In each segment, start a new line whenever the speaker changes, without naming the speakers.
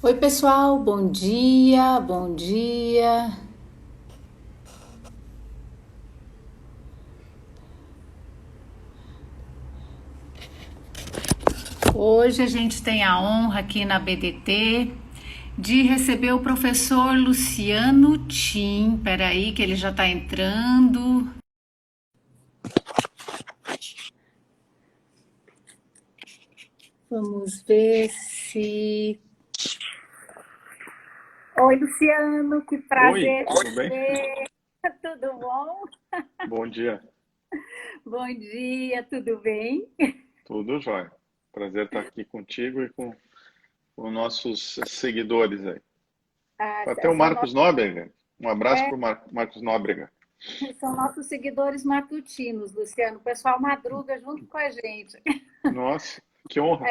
Oi, pessoal, bom dia, bom dia. Hoje a gente tem a honra aqui na BDT de receber o professor Luciano Tim. Peraí, que ele já está entrando. Vamos ver se. Oi, Luciano, que
Oi,
prazer
tudo
te
bem?
ver. Tudo bom?
Bom dia,
Bom dia, tudo bem?
tudo jóia. Prazer estar aqui contigo e com os nossos seguidores aí.
Ah,
Até o
são
Marcos
nossos,
Nóbrega. Um abraço
é,
para o Marcos Nóbrega.
são nossos seguidores matutinos, Luciano. O pessoal madruga junto com a gente.
Nossa, que honra.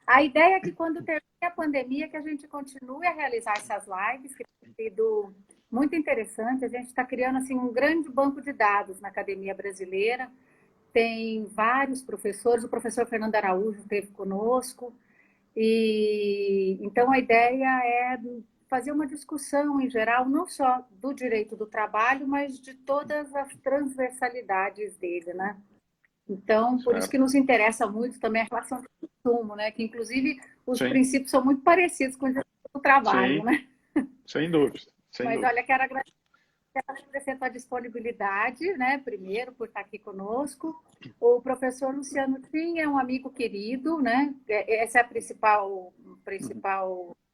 A ideia é que quando termine a pandemia, que a gente continue a realizar essas lives, que tem sido muito interessante. A gente está criando assim um grande banco de dados na academia brasileira. Tem vários professores, o professor Fernando Araújo esteve conosco. E então a ideia é fazer uma discussão em geral, não só do direito do trabalho, mas de todas as transversalidades dele, né? Então, por isso que
Certo.
nos interessa muito também a relação de consumo, né? Que inclusive os
Sim,
princípios são muito parecidos com o trabalho,
sim,
né?
sem dúvida, sem
Mas
dúvida.
olha, quero agradecer a tua disponibilidade, né? Primeiro, por estar aqui conosco. O professor Luciano Tim é um amigo querido, né? Essa é a principal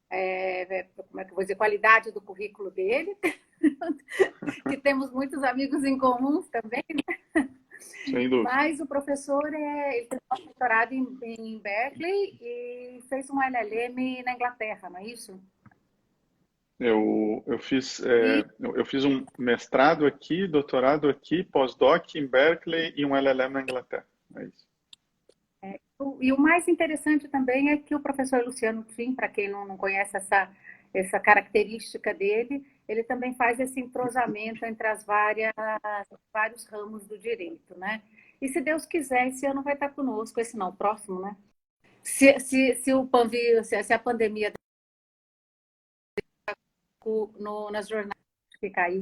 como é que eu vou dizer, qualidade do currículo dele, que temos muitos amigos em comuns também.
Sem dúvida.
Mas o professor ele tem um doutorado em Berkeley e fez um LLM na Inglaterra, não é isso? E
Eu fiz um mestrado aqui, doutorado aqui, pós-doc em Berkeley e um LLM na Inglaterra. É isso.
e o mais interessante também é que o professor Luciano Tim, para quem não conhece essa característica dele, ele também faz esse entrosamento entre vários ramos do direito, né? E se Deus quiser, esse ano vai estar conosco, esse não, o próximo, né? Se o Panvi, se a pandemia nas jornadas que caiu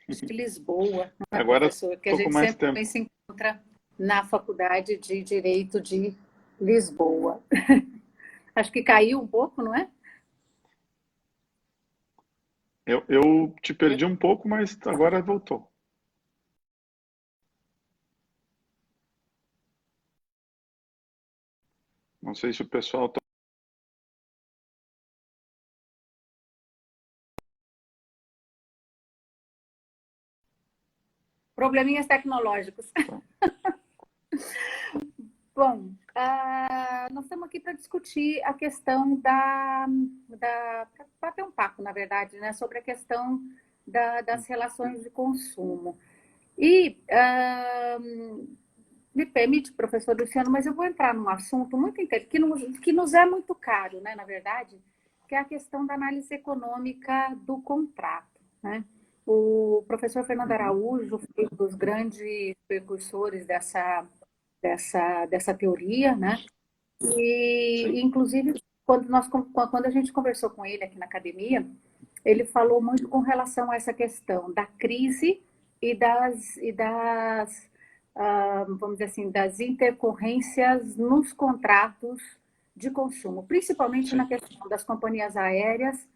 de Lisboa, né,
Agora
professor? Que a
estou com
gente
mais
sempre
tempo.
também se encontra na Faculdade de Direito de Lisboa. Acho que caiu um pouco, não é?
Eu te perdi um pouco, mas agora voltou. Não sei se o pessoal está.
Probleminhas tecnológicos. Bom, nós estamos aqui para discutir a questão para bater um papo, na verdade, né, sobre a questão das relações de consumo. E me permite, professor Luciano, mas eu vou entrar num assunto muito que nos é muito caro, né, na verdade, que é a questão da análise econômica do contrato, né? O professor Fernando
Uhum.
Araújo foi um dos grandes precursores dessa teoria, né? E,
Sim,
inclusive, quando a gente conversou com ele aqui na academia, ele falou muito com relação a essa questão da crise e vamos dizer assim, das intercorrências nos contratos de consumo, principalmente na
sim.
questão das companhias aéreas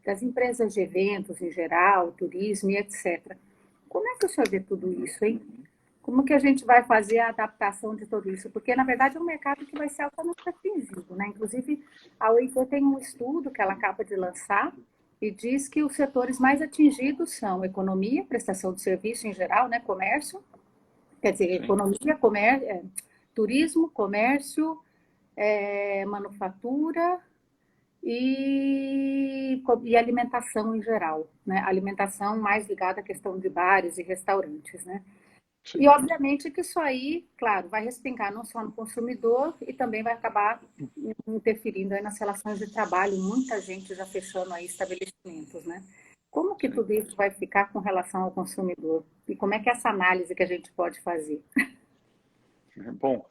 das empresas de eventos em geral, turismo e etc. Como é que o senhor vê tudo isso, hein? Como que a gente vai fazer a adaptação de tudo isso? Porque, na verdade, é um mercado que vai ser altamente atingido, né? Inclusive, a OIT tem um estudo que ela acaba de lançar e diz que os setores mais atingidos são economia, prestação de serviço em geral, né? Comércio, quer dizer,
Sim,
economia, turismo, comércio, manufatura e alimentação em geral, né? Alimentação mais ligada à questão de bares e restaurantes, né? E,
sim.
obviamente, que isso aí, claro, vai respingar não só no consumidor e também vai acabar interferindo aí nas relações de trabalho. Muita gente já fechando aí estabelecimentos, né? Como que
Sim.
tudo isso vai ficar com relação ao consumidor? E como é que é essa análise que a gente pode fazer?
Bom,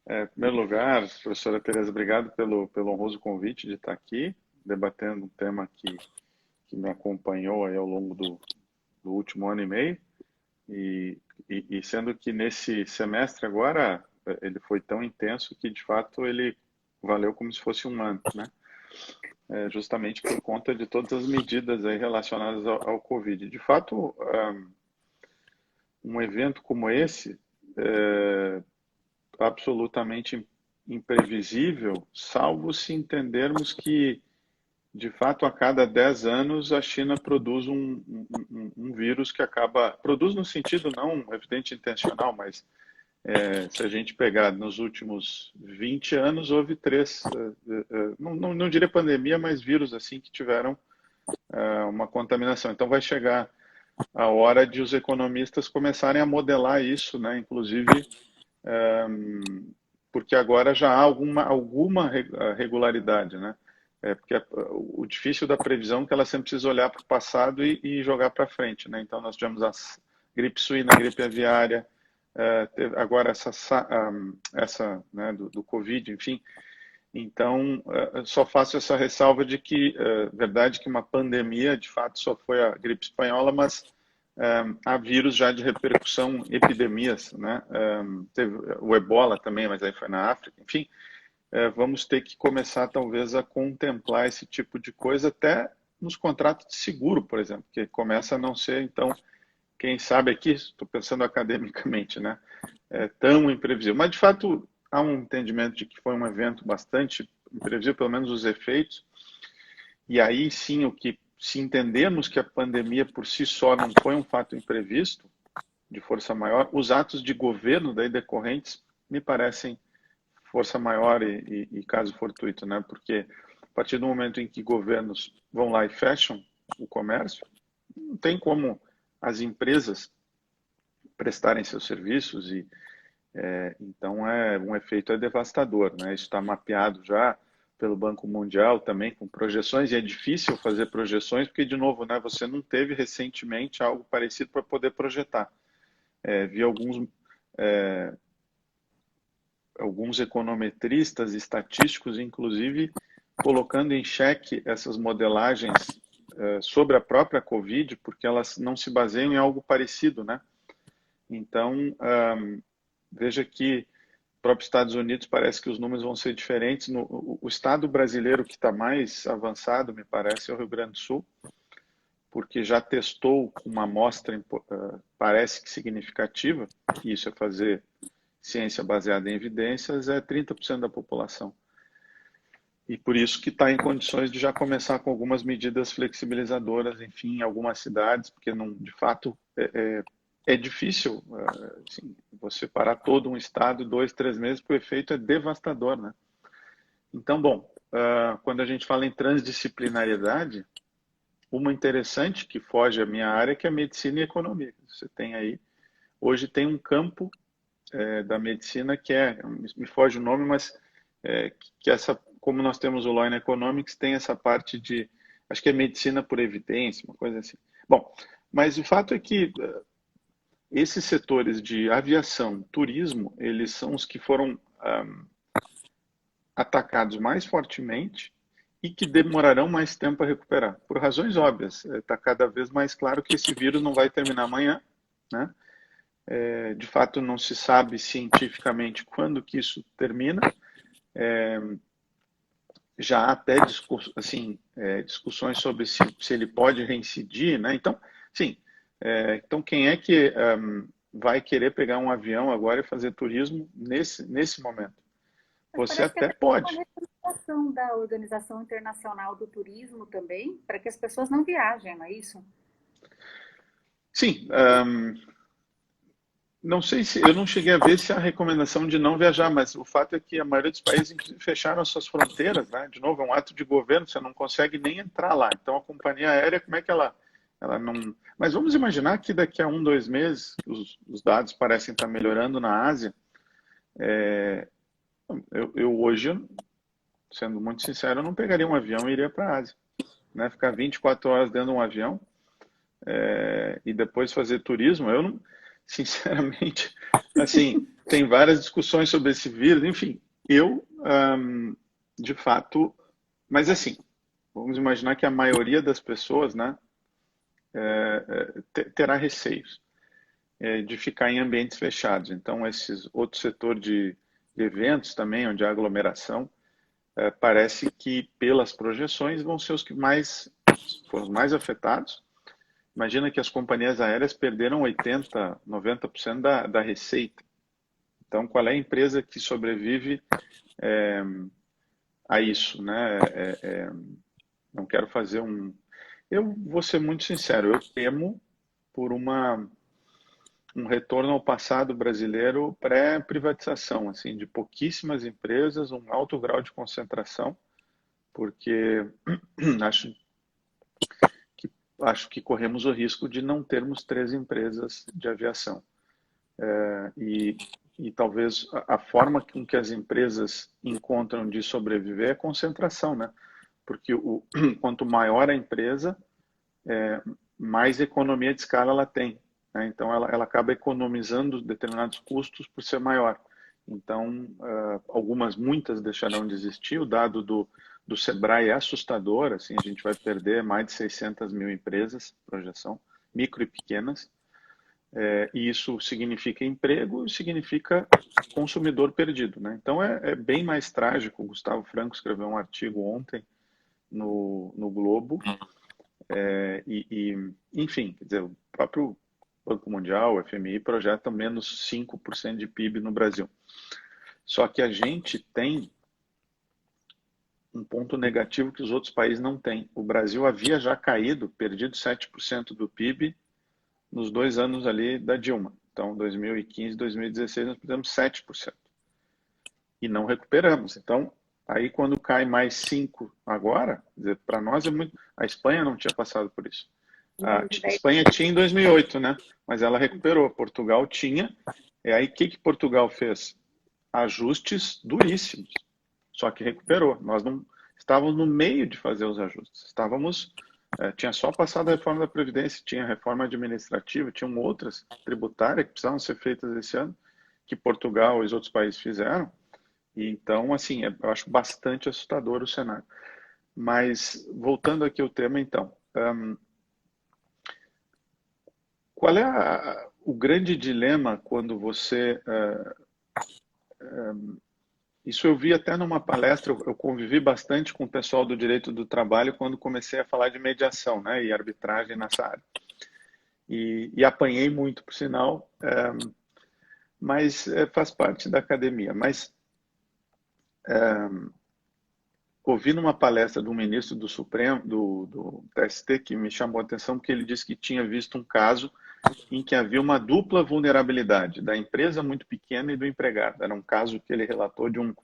em primeiro lugar, professora Tereza, obrigado pelo honroso convite de estar aqui, debatendo um tema que me acompanhou aí ao longo do último ano e meio, e sendo que nesse semestre agora, ele foi tão intenso que, de fato, ele valeu como se fosse um ano, né? Justamente por conta de todas as medidas aí relacionadas ao Covid. De fato, um evento como esse, absolutamente imprevisível, salvo se entendermos que, de fato, a cada 10 anos a China produz um vírus que acaba. Produz no sentido não evidente intencional, mas se a gente pegar nos últimos 20 anos, houve três, não diria pandemia, mas vírus assim que tiveram uma contaminação. Então vai chegar a hora de os economistas começarem a modelar isso, né? Inclusive porque agora já há alguma regularidade, né? Porque o difícil da previsão é que ela sempre precisa olhar para o passado e jogar para frente, né? Então nós tivemos a gripe suína, a gripe aviária, agora essa né, do Covid, enfim. Então, só faço essa ressalva de que, verdade que uma pandemia, de fato, só foi a gripe espanhola, mas há vírus já de repercussão, epidemias, né? Teve o Ebola também, mas aí foi na África. Enfim, vamos ter que começar, talvez, a contemplar esse tipo de coisa até nos contratos de seguro, por exemplo, que começa a não ser, então, quem sabe aqui, estou pensando academicamente, né? Tão imprevisível. Mas, de fato, há um entendimento de que foi um evento bastante imprevisível, pelo menos os efeitos. E aí sim, se entendermos que a pandemia por si só não foi um fato imprevisto, de força maior, os atos de governo daí decorrentes me parecem força maior e caso fortuito, né? Porque a partir do momento em que governos vão lá e fecham o comércio, não tem como as empresas prestarem seus serviços e então um efeito devastador, né? Isso está mapeado já pelo Banco Mundial também com projeções e é difícil fazer projeções porque de novo, né? Você não teve recentemente algo parecido para poder projetar. Vi alguns econometristas estatísticos, inclusive, colocando em xeque essas modelagens sobre a própria Covid, porque elas não se baseiam em algo parecido, né? Então, veja que próprios Estados Unidos parece que os números vão ser diferentes. O estado brasileiro que está mais avançado, me parece, é o Rio Grande do Sul, porque já testou uma amostra, parece que significativa, e isso é fazer ciência baseada em evidências, é 30% da população. E por isso que está em condições de já começar com algumas medidas flexibilizadoras, enfim, em algumas cidades, porque não, de fato é difícil assim, você parar todo um estado 2, 3 meses, porque o efeito é devastador, né? Então, bom, quando a gente fala em transdisciplinariedade, uma interessante que foge à minha área que é a medicina e a economia. Você tem aí, hoje tem um campo da medicina que me foge o nome, mas que essa, como nós temos o Law in Economics, tem essa parte de, acho que é medicina por evidência, uma coisa assim. Bom, mas o fato é que esses setores de aviação, turismo, eles são os que foram atacados mais fortemente e que demorarão mais tempo a recuperar, por razões óbvias. Está cada vez mais claro que esse vírus não vai terminar amanhã, né? De fato, não se sabe cientificamente quando que isso termina. Já há até discussões sobre se ele pode reincidir, né? Então, sim. Então, quem é que vai querer pegar um avião agora e fazer turismo nesse momento?
Mas
Você
parece que
até
até tem uma
pode.
recomendação da Organização Internacional do Turismo também, para que as pessoas não viajem, não é isso?
Sim, não sei se eu não cheguei a ver se há recomendação de não viajar, mas o fato é que a maioria dos países inclusive, fecharam suas fronteiras, né? De novo, é um ato de governo, você não consegue nem entrar lá. Então a companhia aérea, como é que ela não. Mas vamos imaginar que daqui a 1, 2 meses, os dados parecem estar melhorando na Ásia. Eu hoje, sendo muito sincero, eu não pegaria um avião e iria para a Ásia, né? Ficar 24 horas dentro de um avião e depois fazer turismo, eu não, sinceramente, assim, tem várias discussões sobre esse vírus, enfim, de fato, mas assim, vamos imaginar que a maioria das pessoas, né, terá receios de ficar em ambientes fechados. Então, esses outro setor de eventos também, onde há aglomeração, parece que, pelas projeções, vão ser os que foram mais afetados. Imagina que as companhias aéreas perderam 80%, 90% da receita. Então, qual é a empresa que sobrevive a isso, né? Não quero fazer um... Eu vou ser muito sincero, eu temo por um retorno ao passado brasileiro pré-privatização, assim, de pouquíssimas empresas, um alto grau de concentração, porque acho que corremos o risco de não termos 3 empresas de aviação. E talvez a forma com que as empresas encontram de sobreviver é a concentração, né? Porque quanto maior a empresa, mais economia de escala ela tem, né? Então ela acaba economizando determinados custos por ser maior. Então, muitas deixarão de existir. O dado do Sebrae é assustador, assim, a gente vai perder mais de 600 mil empresas, projeção, micro e pequenas, e isso significa emprego e significa consumidor perdido, né? Então é bem mais trágico. O Gustavo Franco escreveu um artigo ontem no Globo, enfim, quer dizer, o próprio Banco Mundial, o FMI, projetam menos 5% de PIB no Brasil. Só que a gente tem um ponto negativo que os outros países não têm. O Brasil havia já perdido 7% do PIB nos 2 anos ali da Dilma. Então, 2015, 2016, nós perdemos 7%. E não recuperamos. Então, aí quando cai mais 5% agora, para nós é muito... A Espanha não tinha passado por isso. A Espanha tinha em 2008, né? Mas ela recuperou. Portugal tinha. E aí, o que Portugal fez? Ajustes duríssimos. Só que recuperou. Nós não estávamos no meio de fazer os ajustes. Tinha só passado a reforma da Previdência, tinha a reforma administrativa, tinham outras tributárias que precisavam ser feitas esse ano, que Portugal e os outros países fizeram. E então, assim, eu acho bastante assustador o cenário. Mas, voltando aqui ao tema, então, qual é o grande dilema quando você... isso eu vi até numa palestra, eu convivi bastante com o pessoal do direito do trabalho quando comecei a falar de mediação, né, e arbitragem nessa área. E apanhei muito, por sinal, mas faz parte da academia. Mas ouvi numa palestra do ministro do Supremo, do TST, que me chamou a atenção, porque ele disse que tinha visto um caso em que havia uma dupla vulnerabilidade da empresa muito pequena e do empregado. Era um caso que ele relatou de um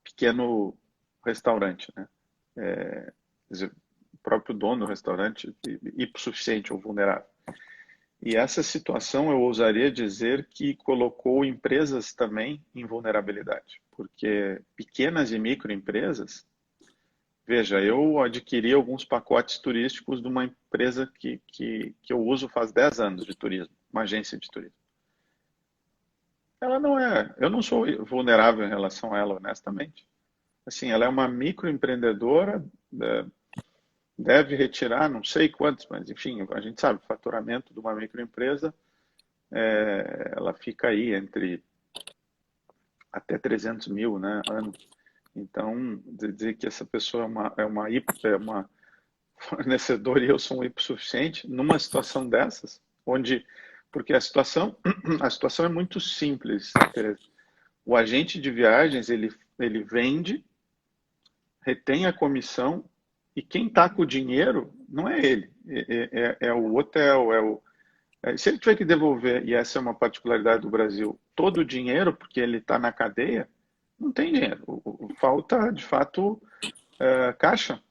pequeno restaurante, né? Quer dizer, o próprio dono do restaurante hipossuficiente ou vulnerável. E essa situação, eu ousaria dizer que colocou empresas também em vulnerabilidade, porque pequenas e microempresas, veja, eu adquiri alguns pacotes turísticos de uma empresa que eu uso faz 10 anos de turismo, uma agência de turismo. Ela não é, eu não sou vulnerável em relação a ela, honestamente. Assim, ela é uma microempreendedora, deve retirar, não sei quantos, mas enfim, a gente sabe, o faturamento de uma microempresa, ela fica aí entre até 300 mil, né, ano. Então, dizer que essa pessoa é uma fornecedora e eu sou um hipossuficiente, numa situação dessas, porque a situação é muito simples, Tereza. O agente de viagens, ele vende, retém a comissão, e quem está com o dinheiro não é ele, é o hotel, se ele tiver que devolver, e essa é uma particularidade do Brasil, todo o dinheiro, porque ele está na cadeia, não tem dinheiro. Falta, de fato, caixa.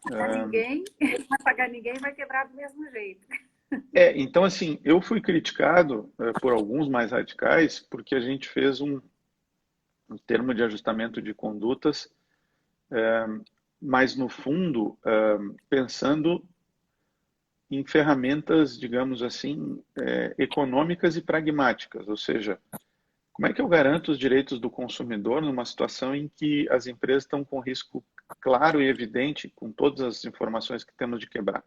Não vai pagar ninguém, vai quebrar do mesmo jeito.
Então, assim, eu fui criticado por alguns mais radicais porque a gente fez um termo de ajustamento de condutas, mas, no fundo, pensando em ferramentas, digamos assim, econômicas e pragmáticas, ou seja, Como é que eu garanto os direitos do consumidor numa situação em que as empresas estão com risco claro e evidente, com todas as informações que temos de quebrar?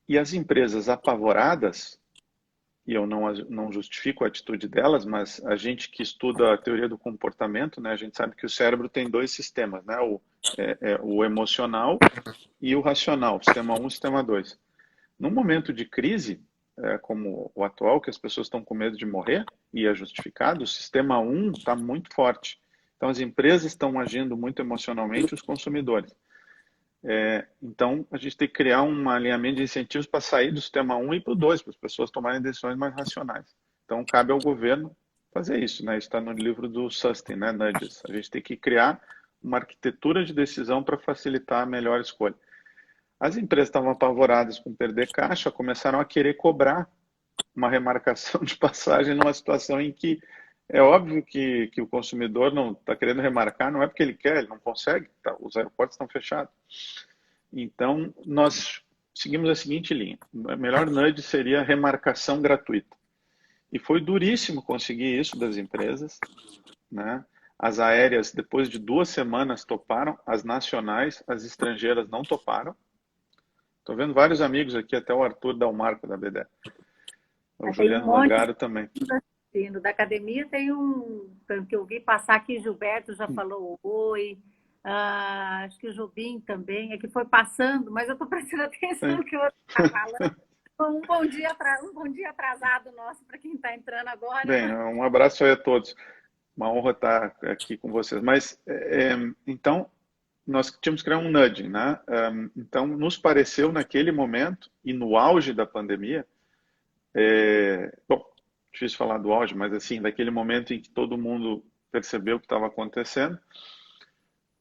E as empresas apavoradas, e eu não justifico a atitude delas, mas a gente que estuda a teoria do comportamento, né, a gente sabe que o cérebro tem dois sistemas, né, o emocional e o racional, sistema 1 e sistema 2. Num momento de crise, como o atual, que as pessoas estão com medo de morrer, e é justificado, o sistema 1 está muito forte. Então, as empresas estão agindo muito emocionalmente, os consumidores. Então, a gente tem que criar um alinhamento de incentivos para sair do sistema 1 e para o 2, para as pessoas tomarem decisões mais racionais. Então, cabe ao governo fazer isso, né? Isso está no livro do Sustin, né? Nudges. A gente tem que criar uma arquitetura de decisão para facilitar a melhor escolha. As empresas estavam apavoradas com perder caixa, começaram a querer cobrar uma remarcação de passagem numa situação em que é óbvio que o consumidor não está querendo remarcar, não é porque ele quer, ele não consegue, tá? Os aeroportos estão fechados. Então, nós seguimos a seguinte linha. A melhor nudge seria remarcação gratuita. E foi duríssimo conseguir isso das empresas, né? As aéreas, depois de 2 semanas, toparam, as nacionais, as estrangeiras não toparam. Estou vendo vários amigos aqui, até o Arthur Dalmarco da BD. O Juliano Langaro também.
Da academia tem que eu vi passar aqui, Gilberto já falou oi, acho que o Jubim também, é que foi passando, mas eu estou prestando atenção no que eu estou falando. Um bom dia atrasado nosso para quem está entrando agora.
Bem, um abraço aí a todos. Uma honra estar aqui com vocês. Mas, então, nós tínhamos que criar um nudging, né? Então, nos pareceu naquele momento, e no auge da pandemia, bom, difícil falar do auge, mas assim, daquele momento em que todo mundo percebeu o que estava acontecendo,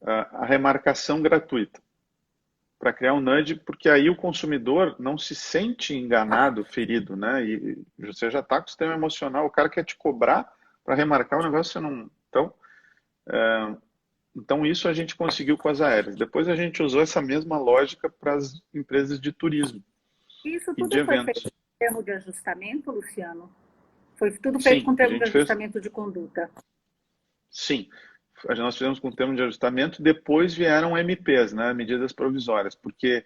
a remarcação gratuita, para criar um nudge, porque aí o consumidor não se sente enganado, ferido, né? E você já está com o sistema emocional, o cara quer te cobrar para remarcar o negócio, você não... Então, isso a gente conseguiu com as aéreas. Depois a gente usou essa mesma lógica para as empresas de turismo
Isso
e de
tudo foi
eventos.
feito com termo de ajustamento, Luciano? Foi tudo feito
Sim,
com
a
termo de
gente fez.
ajustamento de conduta?
Sim, nós fizemos com termo de ajustamento, depois vieram MPs, né, medidas provisórias, porque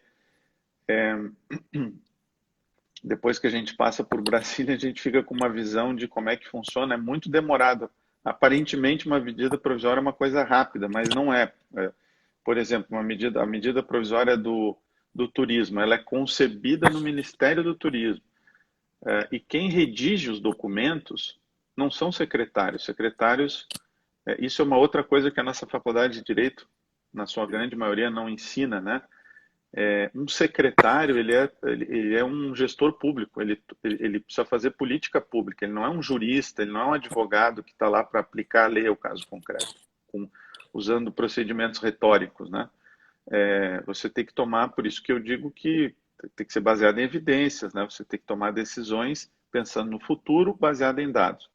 depois que a gente passa por Brasília, a gente fica com uma visão de como é que funciona, é muito demorado. Aparentemente, uma medida provisória é uma coisa rápida, mas não é. Por exemplo, a medida provisória do turismo, ela é concebida no Ministério do Turismo. E quem redige os documentos não são secretários. Secretários, isso é uma outra coisa que a nossa faculdade de Direito, na sua grande maioria, não ensina, né? Um secretário, ele é um gestor público, ele precisa fazer política pública, ele não é um jurista, ele não é um advogado que está lá para aplicar a lei ao caso concreto, usando procedimentos retóricos, né? Você tem que tomar, por isso que eu digo que tem que ser baseado em evidências, né? Você tem que tomar decisões pensando no futuro, baseado em dados.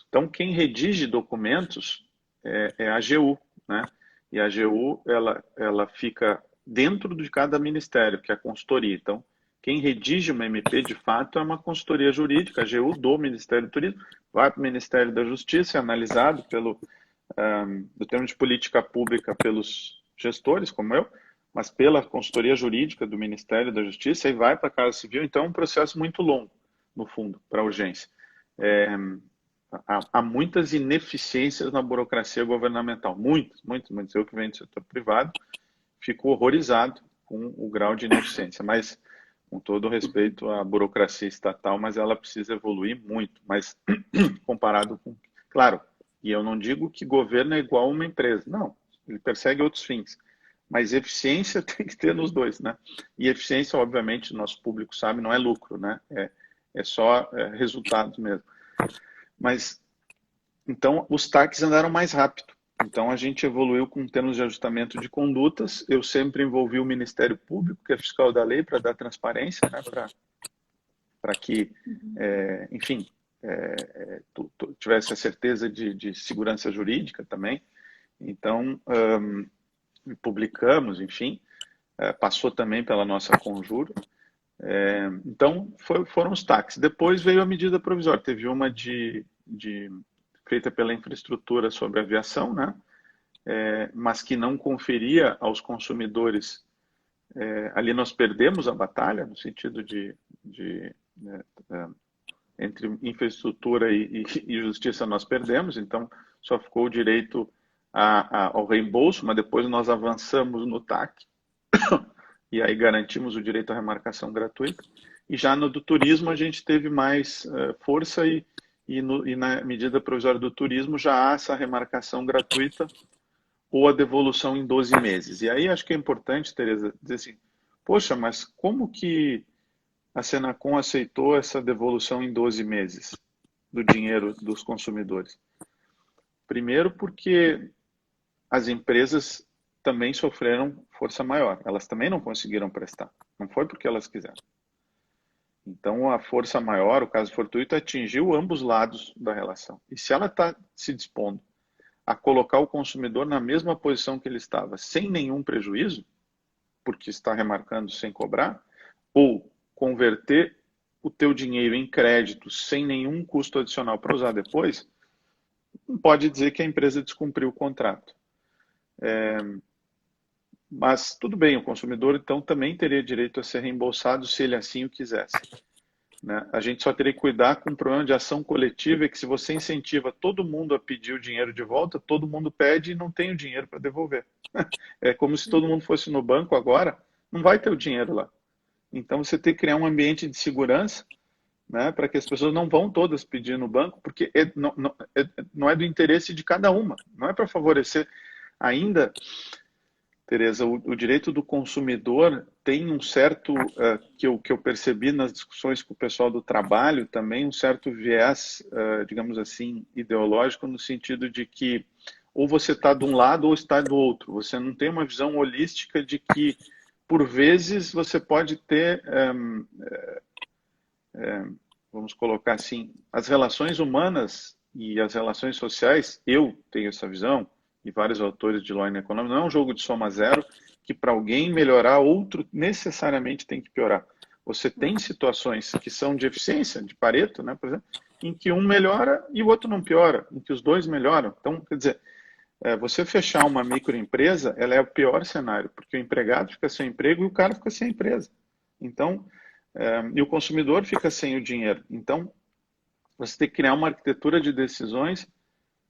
Então, quem redige documentos é a AGU, né? E a AGU, ela fica dentro de cada ministério, que é a consultoria. Então, quem redige uma MP, de fato, é uma consultoria jurídica, a AGU do Ministério do Turismo, vai para o Ministério da Justiça, é analisado do termo de política pública pelos gestores, como eu, mas pela consultoria jurídica do Ministério da Justiça, e vai para a Casa Civil. Então, é um processo muito longo, no fundo, para a urgência. Há muitas ineficiências na burocracia governamental, muitas. Eu que venho do setor privado, fico horrorizado com o grau de ineficiência, mas com todo respeito à burocracia estatal, mas ela precisa evoluir muito, mas comparado com... Claro, e eu não digo que governo é igual a uma empresa, não, ele persegue outros fins, mas eficiência tem que ter nos dois, né? E eficiência, obviamente, o nosso público sabe, não é lucro, né? É só resultados mesmo. Mas, então, os TACs andaram mais rápido. Então, a gente evoluiu com termos de ajustamento de condutas. Eu sempre envolvi o Ministério Público, que é fiscal da lei, para dar transparência, né? Para que, enfim, tivesse a certeza de segurança jurídica também. Então, publicamos, enfim, passou também pela nossa conjura. Então, foram os taxas. Depois veio a medida provisória. Teve uma feita pela infraestrutura sobre aviação, né? Mas que não conferia aos consumidores. Ali nós perdemos a batalha, no sentido né, entre infraestrutura e justiça nós perdemos, então só ficou o direito ao reembolso, mas depois nós avançamos no TAC, e aí garantimos o direito à remarcação gratuita. E já no do turismo a gente teve mais força e na medida provisória do turismo já há essa remarcação gratuita ou a devolução em 12 meses. E aí acho que é importante, Tereza, dizer assim, poxa, mas como que a Senacom aceitou essa devolução em 12 meses do dinheiro dos consumidores? Primeiro porque as empresas também sofreram força maior. Elas também não conseguiram prestar. Não foi porque elas quiseram. Então, a força maior, o caso fortuito, atingiu ambos lados da relação. E se ela está se dispondo a colocar o consumidor na mesma posição que ele estava, sem nenhum prejuízo, porque está remarcando sem cobrar, ou converter o teu dinheiro em crédito sem nenhum custo adicional para usar depois, não pode dizer que a empresa descumpriu o contrato. Mas tudo bem, o consumidor então também teria direito a ser reembolsado se ele assim o quisesse. Né? A gente só teria que cuidar com o problema de ação coletiva, é que se você incentiva todo mundo a pedir o dinheiro de volta, todo mundo pede e não tem o dinheiro para devolver. É como se todo mundo fosse no banco agora, não vai ter o dinheiro lá. Então você tem que criar um ambiente de segurança, né, para que as pessoas não vão todas pedir no banco, porque não é do interesse de cada uma, não é para favorecer ainda. Tereza, o direito do consumidor tem um certo, que eu percebi nas discussões com o pessoal do trabalho também, um certo viés, digamos assim, ideológico, no sentido de que ou você está de um lado ou está do outro. Você não tem uma visão holística de que, por vezes, você pode ter, vamos colocar assim, as relações humanas e as relações sociais, eu tenho essa visão, e vários autores de Law and Economics, não é um jogo de soma zero que para alguém melhorar, outro necessariamente tem que piorar. Você tem situações que são de eficiência, de Pareto, né, por exemplo, em que um melhora e o outro não piora, em que os dois melhoram. Então, quer dizer, você fechar uma microempresa, ela é o pior cenário, porque o empregado fica sem emprego e o cara fica sem empresa. Então, e o consumidor fica sem o dinheiro. Então, você tem que criar uma arquitetura de decisões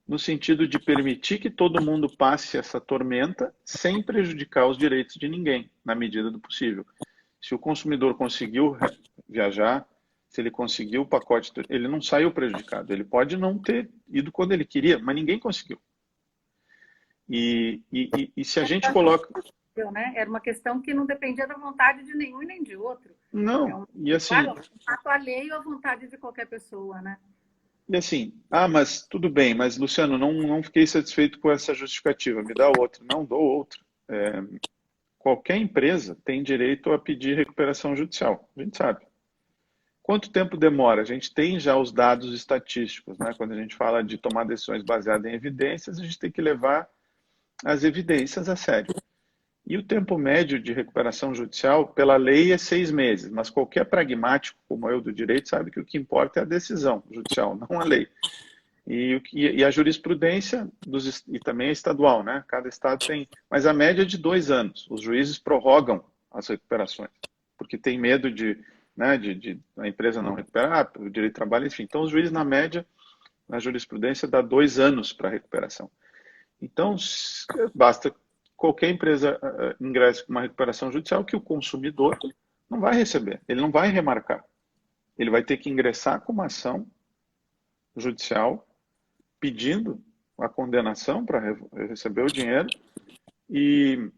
no sentido de permitir que todo mundo passe essa tormenta sem prejudicar os direitos de ninguém, na medida do possível. Se o consumidor conseguiu viajar, se ele conseguiu o pacote, ele não saiu prejudicado. Ele pode não ter ido quando ele queria, mas ninguém conseguiu. E se a gente coloca...
Né? Era uma questão que não dependia da vontade de nenhum e nem de outro.
Não, e assim...
Claro, um fato alheio à vontade de qualquer pessoa, né?
E assim, mas tudo bem, mas Luciano, não fiquei satisfeito com essa justificativa, me dá outra. Não, dou outra. Qualquer empresa tem direito a pedir recuperação judicial, a gente sabe. Quanto tempo demora? A gente tem já os dados estatísticos, né? Quando a gente fala de tomar decisões baseadas em evidências, a gente tem que levar as evidências a sério. E o tempo médio de recuperação judicial, pela lei, é 6 meses, mas qualquer pragmático, como eu do direito, sabe que o que importa é a decisão judicial, não a lei. E a jurisprudência, e também a estadual, né? Cada estado tem, mas a média é de 2 anos. Os juízes prorrogam as recuperações, porque tem medo de a empresa não recuperar, o direito de trabalho, enfim. Então, os juízes, na média, na jurisprudência, dá 2 anos para a recuperação. Então, basta qualquer empresa ingresse com uma recuperação judicial que o consumidor não vai receber, ele não vai remarcar. Ele vai ter que ingressar com uma ação judicial pedindo a condenação para receber o dinheiro e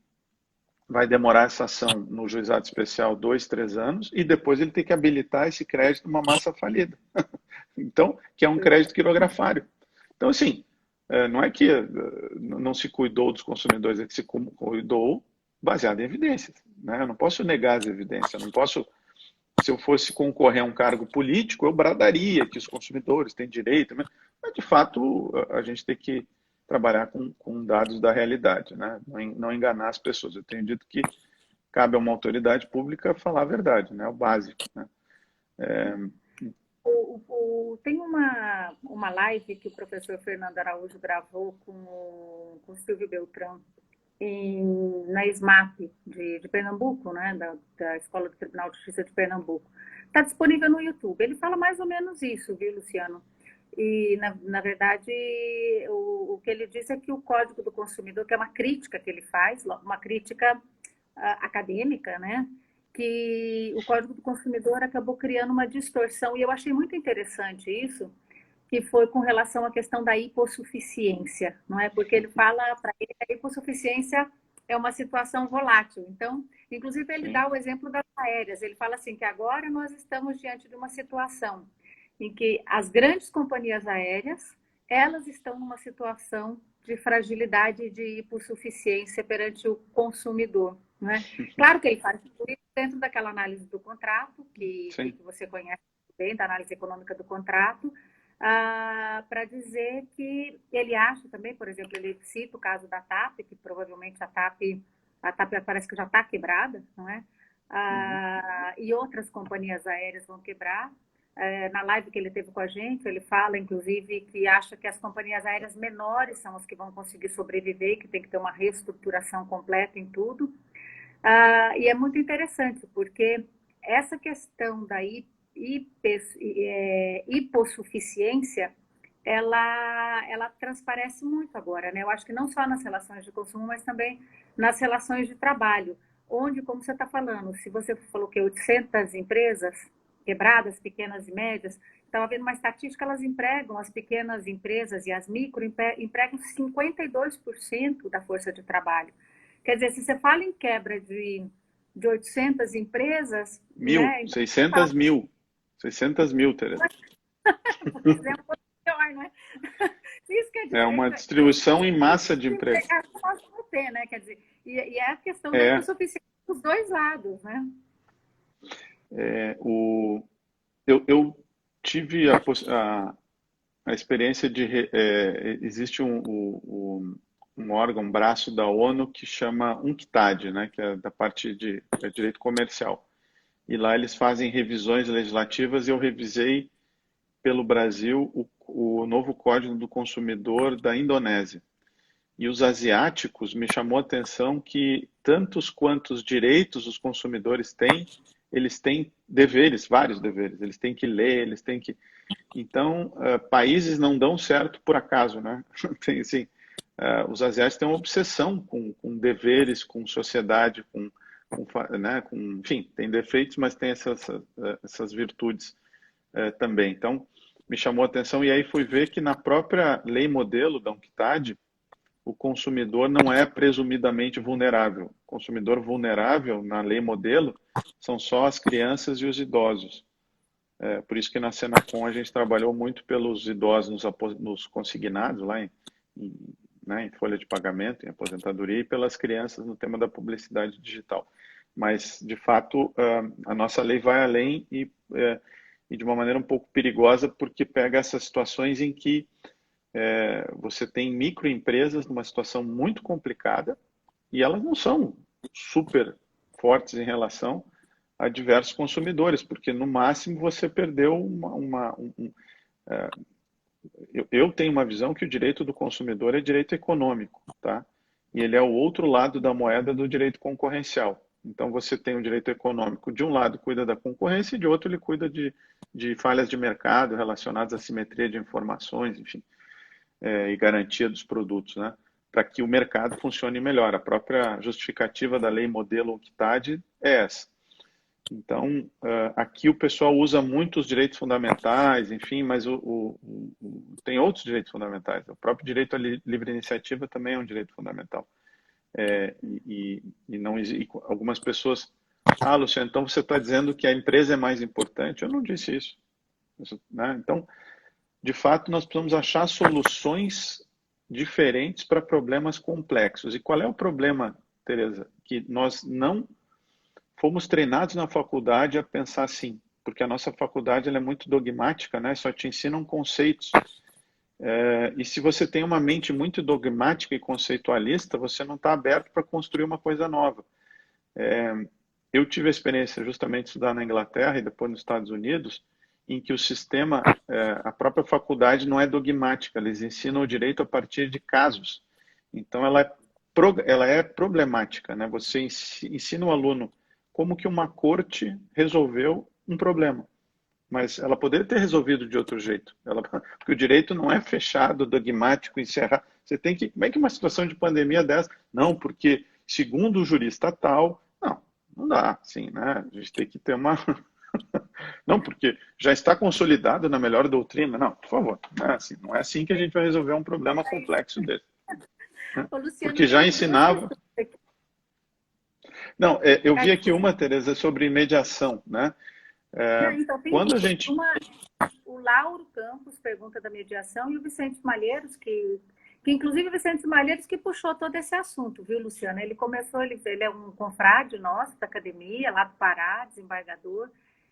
vai demorar essa ação no juizado especial 2, 3 anos e depois ele tem que habilitar esse crédito numa massa falida. Então, que é um crédito quirografário. Então, assim, não é que não se cuidou dos consumidores, é que se cuidou baseado em evidências. Né? Eu não posso negar as evidências, eu não posso, se eu fosse concorrer a um cargo político, eu bradaria que os consumidores têm direito, mas de fato a gente tem que trabalhar com dados da realidade, né? Não enganar as pessoas. Eu tenho dito que cabe a uma autoridade pública falar a verdade, né? O básico, né?
Tem uma live que o professor Fernando Araújo gravou com o Silvio Beltrão na SMAP de Pernambuco, né, da Escola do Tribunal de Justiça de Pernambuco. Está disponível no YouTube. Ele fala mais ou menos isso, viu, Luciano? E, na verdade, o que ele diz é que o Código do Consumidor, que é uma crítica que ele faz, uma crítica acadêmica, né? Que o Código do Consumidor acabou criando uma distorção, e eu achei muito interessante isso, que foi com relação à questão da hipossuficiência, não é? Porque ele fala para ele que a hipossuficiência é uma situação volátil. Então, inclusive, ele dá o exemplo das aéreas. Ele fala assim que agora nós estamos diante de uma situação em que as grandes companhias aéreas, elas estão numa situação de fragilidade e de hipossuficiência perante o consumidor. Não é? Claro que ele faz isso dentro daquela análise do contrato, que você conhece bem, da análise econômica do contrato, para dizer que ele acha também, por exemplo, ele cita o caso da TAP, que provavelmente a TAP parece que já está quebrada, não é? E outras companhias aéreas vão quebrar. Na live que ele teve com a gente, ele fala, inclusive, que acha que as companhias aéreas menores são as que vão conseguir sobreviver, que tem que ter uma reestruturação completa em tudo. E é muito interessante, porque essa questão da hipossuficiência, ela transparece muito agora, né? Eu acho que não só nas relações de consumo, mas também nas relações de trabalho, onde, como você está falando, se você falou que 800 empresas quebradas, pequenas e médias, estava vendo uma estatística, elas empregam, as pequenas empresas e as micro empregam 52% da força de trabalho. Quer dizer, se você fala em quebra de 800 empresas...
Né? 600 mil. 600 mil, Tereza.
Pois é, um pouco pior, né? Isso quer dizer,
é uma distribuição em massa de emprego.
Ter, né? Quer dizer, e é a questão da insuficiência dos dois lados, né?
Eu tive a experiência de... existe um órgão, um braço da ONU que chama UNCTAD, né, que é da parte de direito comercial. E lá eles fazem revisões legislativas e eu revisei pelo Brasil o novo Código do Consumidor da Indonésia. E os asiáticos, me chamou a atenção que tantos quantos direitos os consumidores têm, eles têm deveres, vários deveres. Eles têm que ler, eles têm que... Então, países não dão certo por acaso, né? Tem, assim, os asiáticos têm uma obsessão com deveres, com sociedade, né? Enfim, tem defeitos, mas tem essas virtudes também. Então, me chamou a atenção e aí fui ver que na própria lei modelo da UNCTAD, o consumidor não é presumidamente vulnerável. O consumidor vulnerável, na lei modelo, são só as crianças e os idosos. Por isso que na Senacom a gente trabalhou muito pelos idosos nos consignados, lá né, em folha de pagamento, em aposentadoria, e pelas crianças no tema da publicidade digital. Mas, de fato, a nossa lei vai além e de uma maneira um pouco perigosa, porque pega essas situações em que você tem microempresas numa situação muito complicada e elas não são super fortes em relação a diversos consumidores, porque no máximo você perdeu eu tenho uma visão que o direito do consumidor é direito econômico, tá? E ele é o outro lado da moeda do direito concorrencial. Então você tem o direito econômico, de um lado cuida da concorrência e de outro ele cuida de falhas de mercado relacionadas à simetria de informações, enfim, e garantia dos produtos, né? Para que o mercado funcione melhor. A própria justificativa da lei modelo UNCTAD é essa. Então, aqui o pessoal usa muito os direitos fundamentais, enfim, mas tem outros direitos fundamentais. O próprio direito à livre iniciativa também é um direito fundamental. Algumas pessoas... Luciano, então você está dizendo que a empresa é mais importante? Eu não disse isso. Né? Então, de fato, nós precisamos achar soluções diferentes para problemas complexos. E qual é o problema, Tereza? Que nós não fomos treinados na faculdade a pensar assim, porque a nossa faculdade ela é muito dogmática, né? Só te ensinam conceitos. E se você tem uma mente muito dogmática e conceitualista, você não está aberto para construir uma coisa nova. Eu tive a experiência justamente de estudar na Inglaterra e depois nos Estados Unidos, em que o sistema, a própria faculdade não é dogmática, eles ensinam o direito a partir de casos. Então, ela é problemática, né? Você ensina o aluno como que uma corte resolveu um problema, mas ela poderia ter resolvido de outro jeito. Porque o direito não é fechado, dogmático, encerrado. Você tem que... Como é que uma situação de pandemia dessa? Não, porque segundo o jurista tal... Não dá, sim, né? A gente tem que ter uma... Não, porque já está consolidado na melhor doutrina. Não, por favor, não é assim que a gente vai resolver um problema complexo desse. Né?
Ô, Luciano,
Porque já
tem duas
ensinava...
questões aqui.
Não, eu vi aqui uma, Tereza, sobre mediação, né?
Não, então, tem
Quando a
duas.
gente...
Uma, o Lauro Campos pergunta da mediação e o Vicente Malheiros, que inclusive o Vicente Malheiros que puxou todo esse assunto, viu, Luciano? Ele começou, ele é um confrade nosso da academia, lá do Pará, desembargador,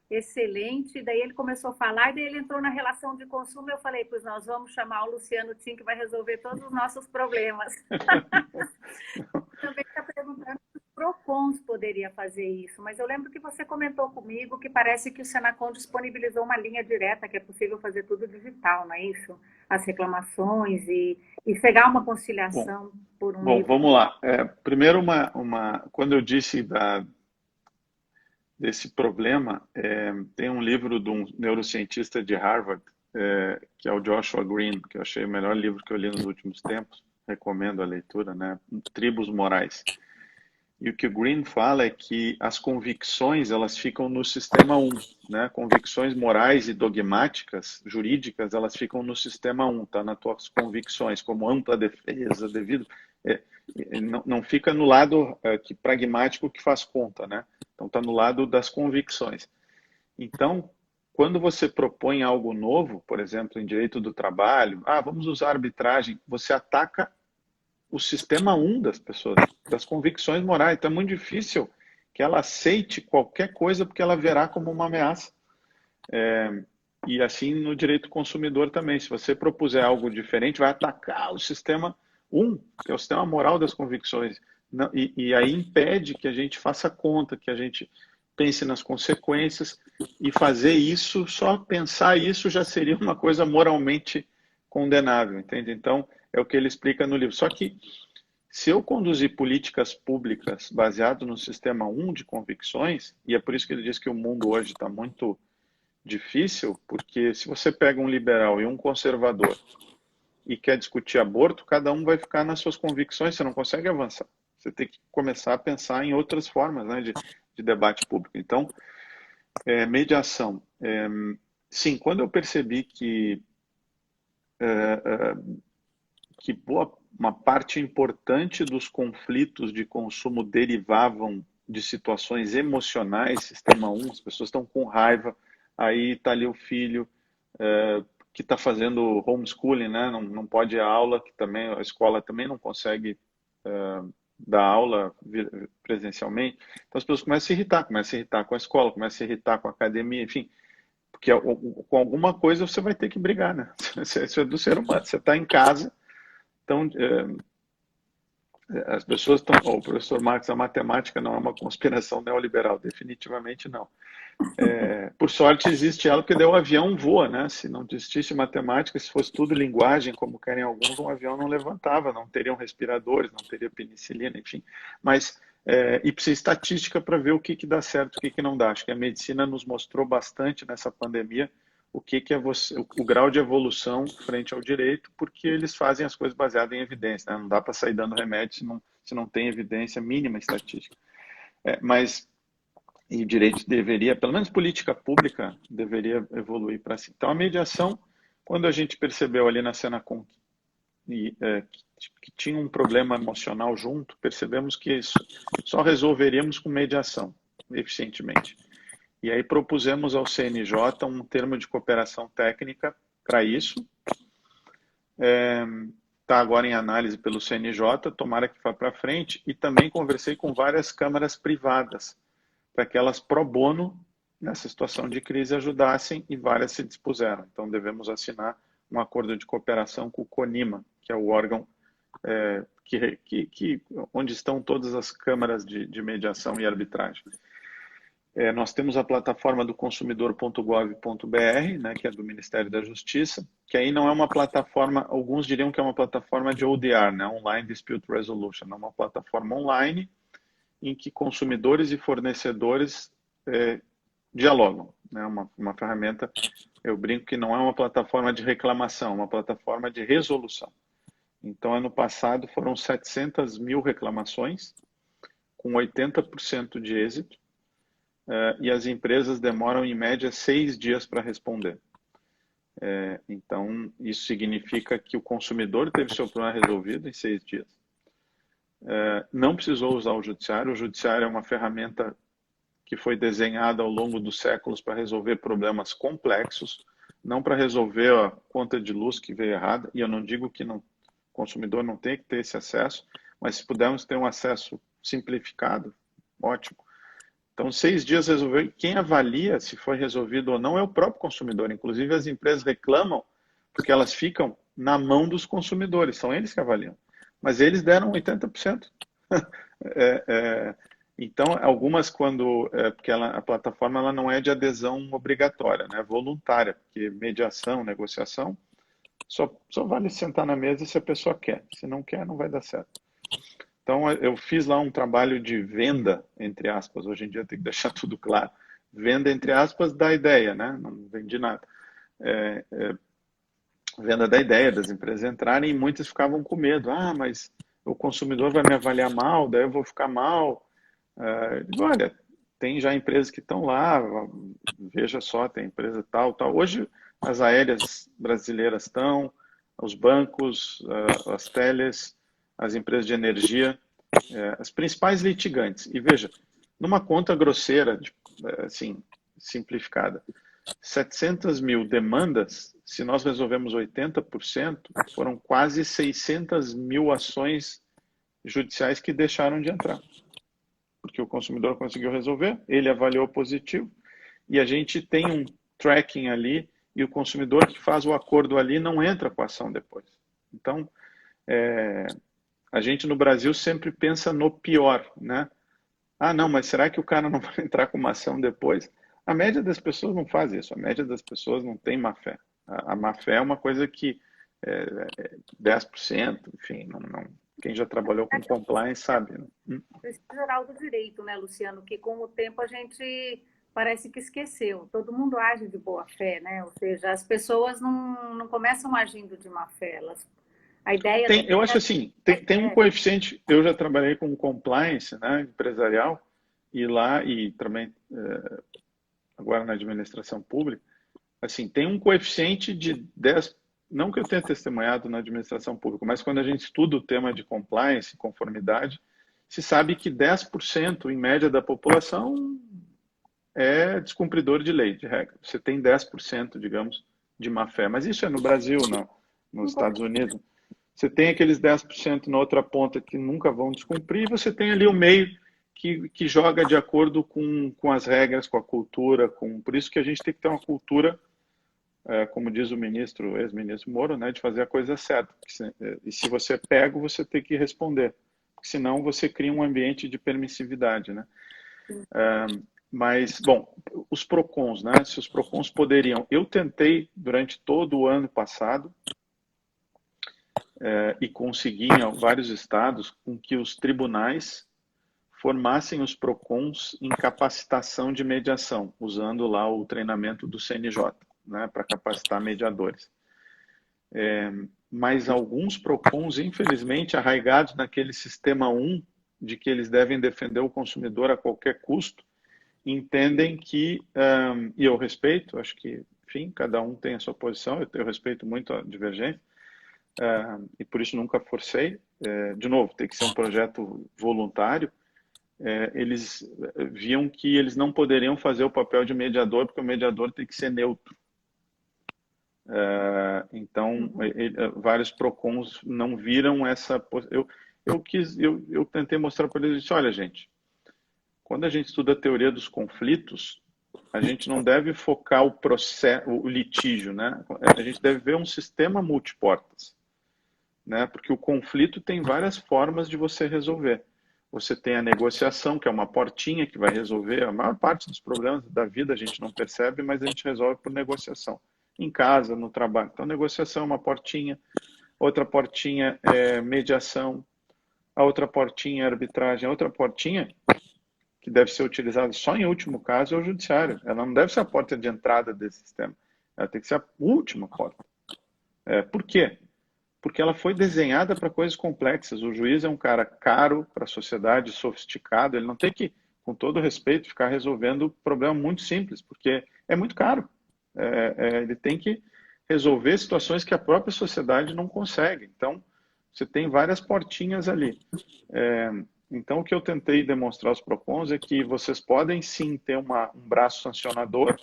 excelente. Daí ele começou a falar, e daí ele entrou na relação de consumo. Eu falei, pois nós vamos chamar o Luciano Tim, que vai resolver todos os nossos problemas. Também está perguntando se o PROCONs poderia fazer isso, mas eu lembro que você comentou comigo que parece que o Senacom disponibilizou uma linha direta, que é possível fazer tudo digital, não é isso? As reclamações e chegar a uma
Bom,
conciliação por um
bom,
meio.
vamos lá. Primeiro, quando eu disse desse problema, tem um livro de um neurocientista de Harvard, que é o Joshua Green, que eu achei o melhor livro que eu li nos últimos tempos. Recomendo a leitura, né? Tribos Morais. E o que o Green fala é que as convicções, elas ficam no sistema 1, né? Convicções morais e dogmáticas, jurídicas, elas ficam no sistema 1, tá? Nas tuas convicções, como ampla defesa, devido... não fica no lado pragmático que faz conta, né? Então, está no lado das convicções. Então, quando você propõe algo novo, por exemplo, em direito do trabalho, vamos usar arbitragem, você ataca o sistema 1 das pessoas, das convicções morais. Então, é muito difícil que ela aceite qualquer coisa porque ela verá como uma ameaça. E assim no direito consumidor também. Se você propuser algo diferente, vai atacar o sistema 1, que é o sistema moral das convicções. E aí impede que a gente faça conta, que a gente pense nas consequências, e fazer isso, só pensar isso já seria uma coisa moralmente condenável, entende? Então, é o que ele explica no livro. Só que, se eu conduzir políticas públicas baseado no sistema 1 de convicções, e é por isso que ele diz que o mundo hoje está muito difícil, porque se você pega um liberal e um conservador e quer discutir aborto, cada um vai ficar nas suas convicções, você não consegue avançar. Você tem que começar a pensar em outras formas, né, de debate público. Então, mediação. Sim, quando eu percebi que uma parte importante dos conflitos de consumo derivavam de situações emocionais, sistema 1, as pessoas estão com raiva, aí está ali o filho que está fazendo homeschooling, né? Não pode ir à aula, que também a escola também não consegue dar aula presencialmente. Então as pessoas começam a se irritar com a escola, começam a se irritar com a academia, enfim, porque com alguma coisa você vai ter que brigar, né? Isso é do ser humano. Você está em casa, então as pessoas estão... O professor Marx, a matemática não é uma conspiração neoliberal, definitivamente não. Por sorte existe ela, porque daí o avião voa, né? Se não existisse matemática, se fosse tudo linguagem, como querem alguns, um avião não levantava, não teriam respiradores, não teria penicilina, enfim. Mas, e precisa estatística para ver o que dá certo, o que não dá. Acho que a medicina nos mostrou bastante nessa pandemia o que é o grau de evolução frente ao direito, porque eles fazem as coisas baseadas em evidência, né? Não dá para sair dando remédio se não tem evidência mínima estatística. Mas e o direito deveria, pelo menos política pública, deveria evoluir para si. Então, a mediação, quando a gente percebeu ali na Senacom que tinha um problema emocional junto, percebemos que isso só resolveríamos com mediação, eficientemente. E aí propusemos ao CNJ um termo de cooperação técnica para isso. Está agora em análise pelo CNJ, tomara que vá para frente. E também conversei com várias câmaras privadas, para que elas pro bono, nessa situação de crise, ajudassem, e várias se dispuseram. Então, devemos assinar um acordo de cooperação com o CONIMA, que é o órgão onde estão todas as câmaras de mediação e arbitragem. Nós temos a plataforma do consumidor.gov.br, né, que é do Ministério da Justiça, que aí não é uma plataforma, alguns diriam que é uma plataforma de ODR, né, Online Dispute Resolution, é uma plataforma online em que consumidores e fornecedores dialogam. Né, uma ferramenta, eu brinco que não é uma plataforma de reclamação, é uma plataforma de resolução. Então, ano passado foram 700 mil reclamações, com 80% de êxito, e as empresas demoram, em média, 6 dias para responder. Então, isso significa que o consumidor teve seu problema resolvido em 6 dias. Não precisou usar o judiciário é uma ferramenta que foi desenhada ao longo dos séculos para resolver problemas complexos, não para resolver a conta de luz que veio errada, e eu não digo que o consumidor não tem que ter esse acesso, mas se pudermos ter um acesso simplificado, ótimo. Então, 6 dias resolveu. Quem avalia se foi resolvido ou não é o próprio consumidor. Inclusive, as empresas reclamam porque elas ficam na mão dos consumidores. São eles que avaliam. Mas eles deram 80%. Então, algumas porque a plataforma ela não é de adesão obrigatória, né? Voluntária. Porque mediação, negociação, só vale sentar na mesa se a pessoa quer. Se não quer, não vai dar certo. Então, eu fiz lá um trabalho de venda, entre aspas, hoje em dia tem que deixar tudo claro. Venda, entre aspas, da ideia, né? Não vendi nada. Venda da ideia das empresas entrarem, e muitas ficavam com medo. Mas o consumidor vai me avaliar mal, daí eu vou ficar mal. Olha, tem já empresas que estão lá, veja só, tem empresa tal. Hoje, as aéreas brasileiras estão, os bancos, as teles, as empresas de energia, as principais litigantes. E veja, numa conta grosseira, assim, simplificada, 700 mil demandas, se nós resolvemos 80%, foram quase 600 mil ações judiciais que deixaram de entrar. Porque o consumidor conseguiu resolver, ele avaliou positivo, e a gente tem um tracking ali, e o consumidor que faz o acordo ali não entra com a ação depois. Então, a gente no Brasil sempre pensa no pior, né? Não, mas será que o cara não vai entrar com uma ação depois? A média das pessoas não faz isso, a média das pessoas não tem má fé. A má fé é uma coisa que 10%, enfim, quem já trabalhou com compliance sabe. Né?
Princípio geral do direito, né, Luciano? Que com o tempo a gente parece que esqueceu. Todo mundo age de boa fé, né? Ou seja, as pessoas não começam agindo de má fé, a ideia
eu acho assim, tem um coeficiente, eu já trabalhei com compliance, né, empresarial, e também agora na administração pública, assim, tem um coeficiente de 10, não que eu tenha testemunhado na administração pública, mas quando a gente estuda o tema de compliance, conformidade, se sabe que 10% em média da população é descumpridor de lei, de regra. Você tem 10%, digamos, de má fé, mas isso é no Brasil, nos Estados Unidos. Você tem aqueles 10% na outra ponta que nunca vão descumprir, e você tem ali o meio que joga de acordo com as regras, com a cultura, por isso que a gente tem que ter uma cultura, como diz o ex-ministro Moro, né, de fazer a coisa certa. E se você é pego, você tem que responder, porque senão você cria um ambiente de permissividade, né? Mas, bom, os PROCONs, né? Se os PROCONs poderiam... Eu tentei, durante todo o ano passado, e consegui em vários estados, com que os tribunais formassem os PROCONs em capacitação de mediação, usando lá o treinamento do CNJ, né, para capacitar mediadores. Mas alguns PROCONs, infelizmente, arraigados naquele sistema 1, de que eles devem defender o consumidor a qualquer custo, entendem que, e eu respeito, acho que, enfim, cada um tem a sua posição, eu respeito muito a divergência, e por isso nunca forcei. De novo, tem que ser um projeto voluntário. Eles viam que eles não poderiam fazer o papel de mediador, porque o mediador tem que ser neutro. Então, vários PROCONs não viram essa... Eu tentei mostrar para eles, olha, gente, quando a gente estuda a teoria dos conflitos, a gente não deve focar o litígio, né? A gente deve ver um sistema multiportas. né? Porque o conflito tem várias formas de você resolver. Você tem a negociação, que é uma portinha que vai resolver a maior parte dos problemas da vida, a gente não percebe, mas a gente resolve por negociação. Em casa, no trabalho. Então, negociação é uma portinha, outra portinha é mediação, a outra portinha é arbitragem, a outra portinha, que deve ser utilizada só em último caso, é o judiciário. Ela não deve ser a porta de entrada desse sistema. Ela tem que ser a última porta. Por quê? Porque ela foi desenhada para coisas complexas. O juiz é um cara caro para a sociedade, sofisticado. Ele não tem que, com todo respeito, ficar resolvendo problema muito simples, porque é muito caro. Ele tem que resolver situações que a própria sociedade não consegue. Então, você tem várias portinhas ali. Então, o que eu tentei demonstrar aos PROCONs é que vocês podem sim ter um braço sancionador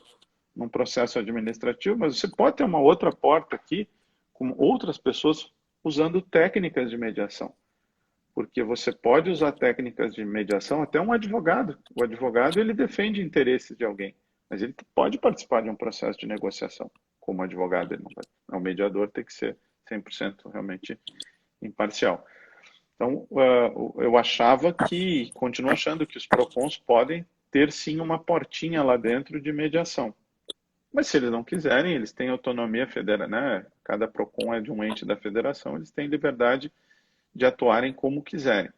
num processo administrativo, mas você pode ter uma outra porta aqui com outras pessoas usando técnicas de mediação. Porque você pode usar técnicas de mediação, até um advogado. O advogado, ele defende interesses de alguém, mas ele pode participar de um processo de negociação. Como advogado, ele não vai. O mediador tem que ser 100% realmente imparcial. Então, eu achava que, continuo achando que os PROCONs podem ter sim uma portinha lá dentro de mediação. Mas se eles não quiserem, eles têm autonomia federal, né? Cada PROCON é de um ente da federação, eles têm liberdade de atuarem como quiserem.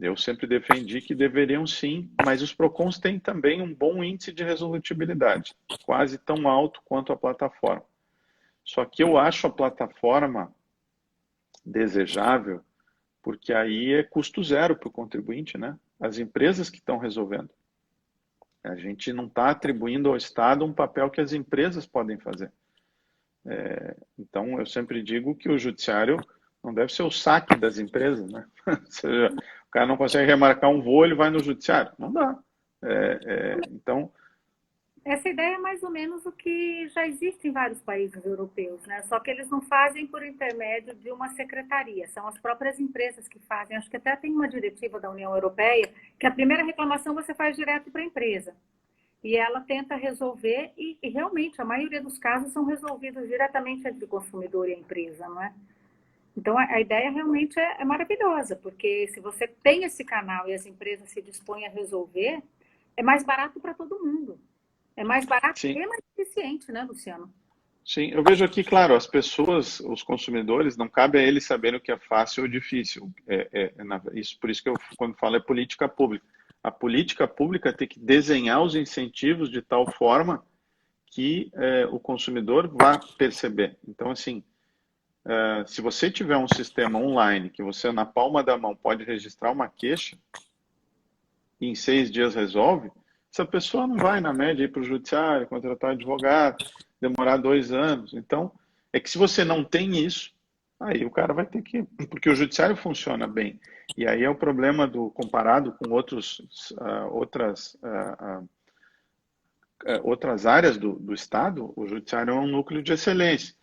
Eu sempre defendi que deveriam sim, mas os PROCONs têm também um bom índice de resolutibilidade, quase tão alto quanto a plataforma. Só que eu acho a plataforma desejável, porque aí é custo zero para o contribuinte, né? As empresas que estão resolvendo. A gente não está atribuindo ao Estado um papel que as empresas podem fazer. Então, eu sempre digo que o judiciário não deve ser o saque das empresas, né? Ou seja, o cara não consegue remarcar um voo, ele vai no judiciário. Não dá. Então,
Essa ideia é mais ou menos o que já existe em vários países europeus, né? Só que eles não fazem por intermédio de uma secretaria, são as próprias empresas que fazem. Acho que até tem uma diretiva da União Europeia que a primeira reclamação você faz direto para a empresa. E ela tenta resolver, e realmente a maioria dos casos são resolvidos diretamente entre o consumidor e a empresa, não é? Então a ideia realmente é maravilhosa, porque se você tem esse canal e as empresas se dispõem a resolver, é mais barato para todo mundo. É mais barato
sim,
e mais eficiente, né, Luciano?
sim. Eu vejo aqui, claro, as pessoas, os consumidores, não cabe a eles saberem o que é fácil ou difícil. Isso, por isso que eu, quando falo, é política pública. A política pública tem que desenhar os incentivos de tal forma que o consumidor vá perceber. Então, assim, se você tiver um sistema online que você, na palma da mão, pode registrar uma queixa e em 6 dias resolve, essa pessoa não vai, na média, ir para o judiciário, contratar advogado, demorar 2 anos. Então, é que se você não tem isso, aí o cara vai ter que... Porque o judiciário funciona bem. E aí é o problema comparado com outras áreas do Estado, o judiciário é um núcleo de excelência.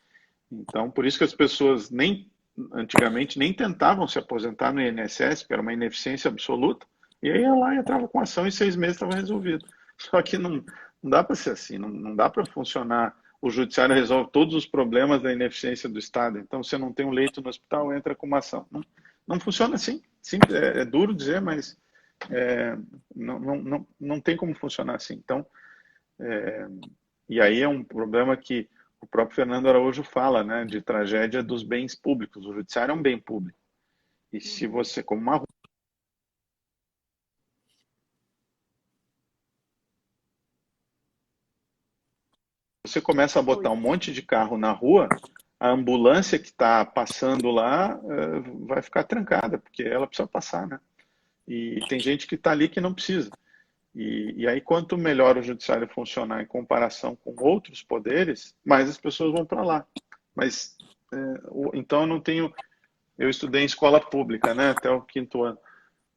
Então, por isso que as pessoas antigamente nem tentavam se aposentar no INSS, porque era uma ineficiência absoluta, e aí ia lá, entrava com ação e em 6 meses estava resolvido. Só que não dá para ser assim, não dá para funcionar. O judiciário resolve todos os problemas da ineficiência do Estado. Então, você não tem um leito no hospital, entra com uma ação. Não funciona assim. Simples, é duro dizer, mas não tem como funcionar assim. Então, e aí é um problema que o próprio Fernando Araújo fala, né, de tragédia dos bens públicos. O judiciário é um bem público. E se você, como uma você começa a botar
Oi.
um monte de carro na rua, a ambulância que está passando lá vai ficar trancada, porque ela precisa passar, né? E tem gente que está ali que não precisa. E aí, quanto melhor o judiciário funcionar em comparação com outros poderes, mais as pessoas vão para lá. Mas, então, eu não tenho... Eu estudei em escola pública, né, até o 5º ano.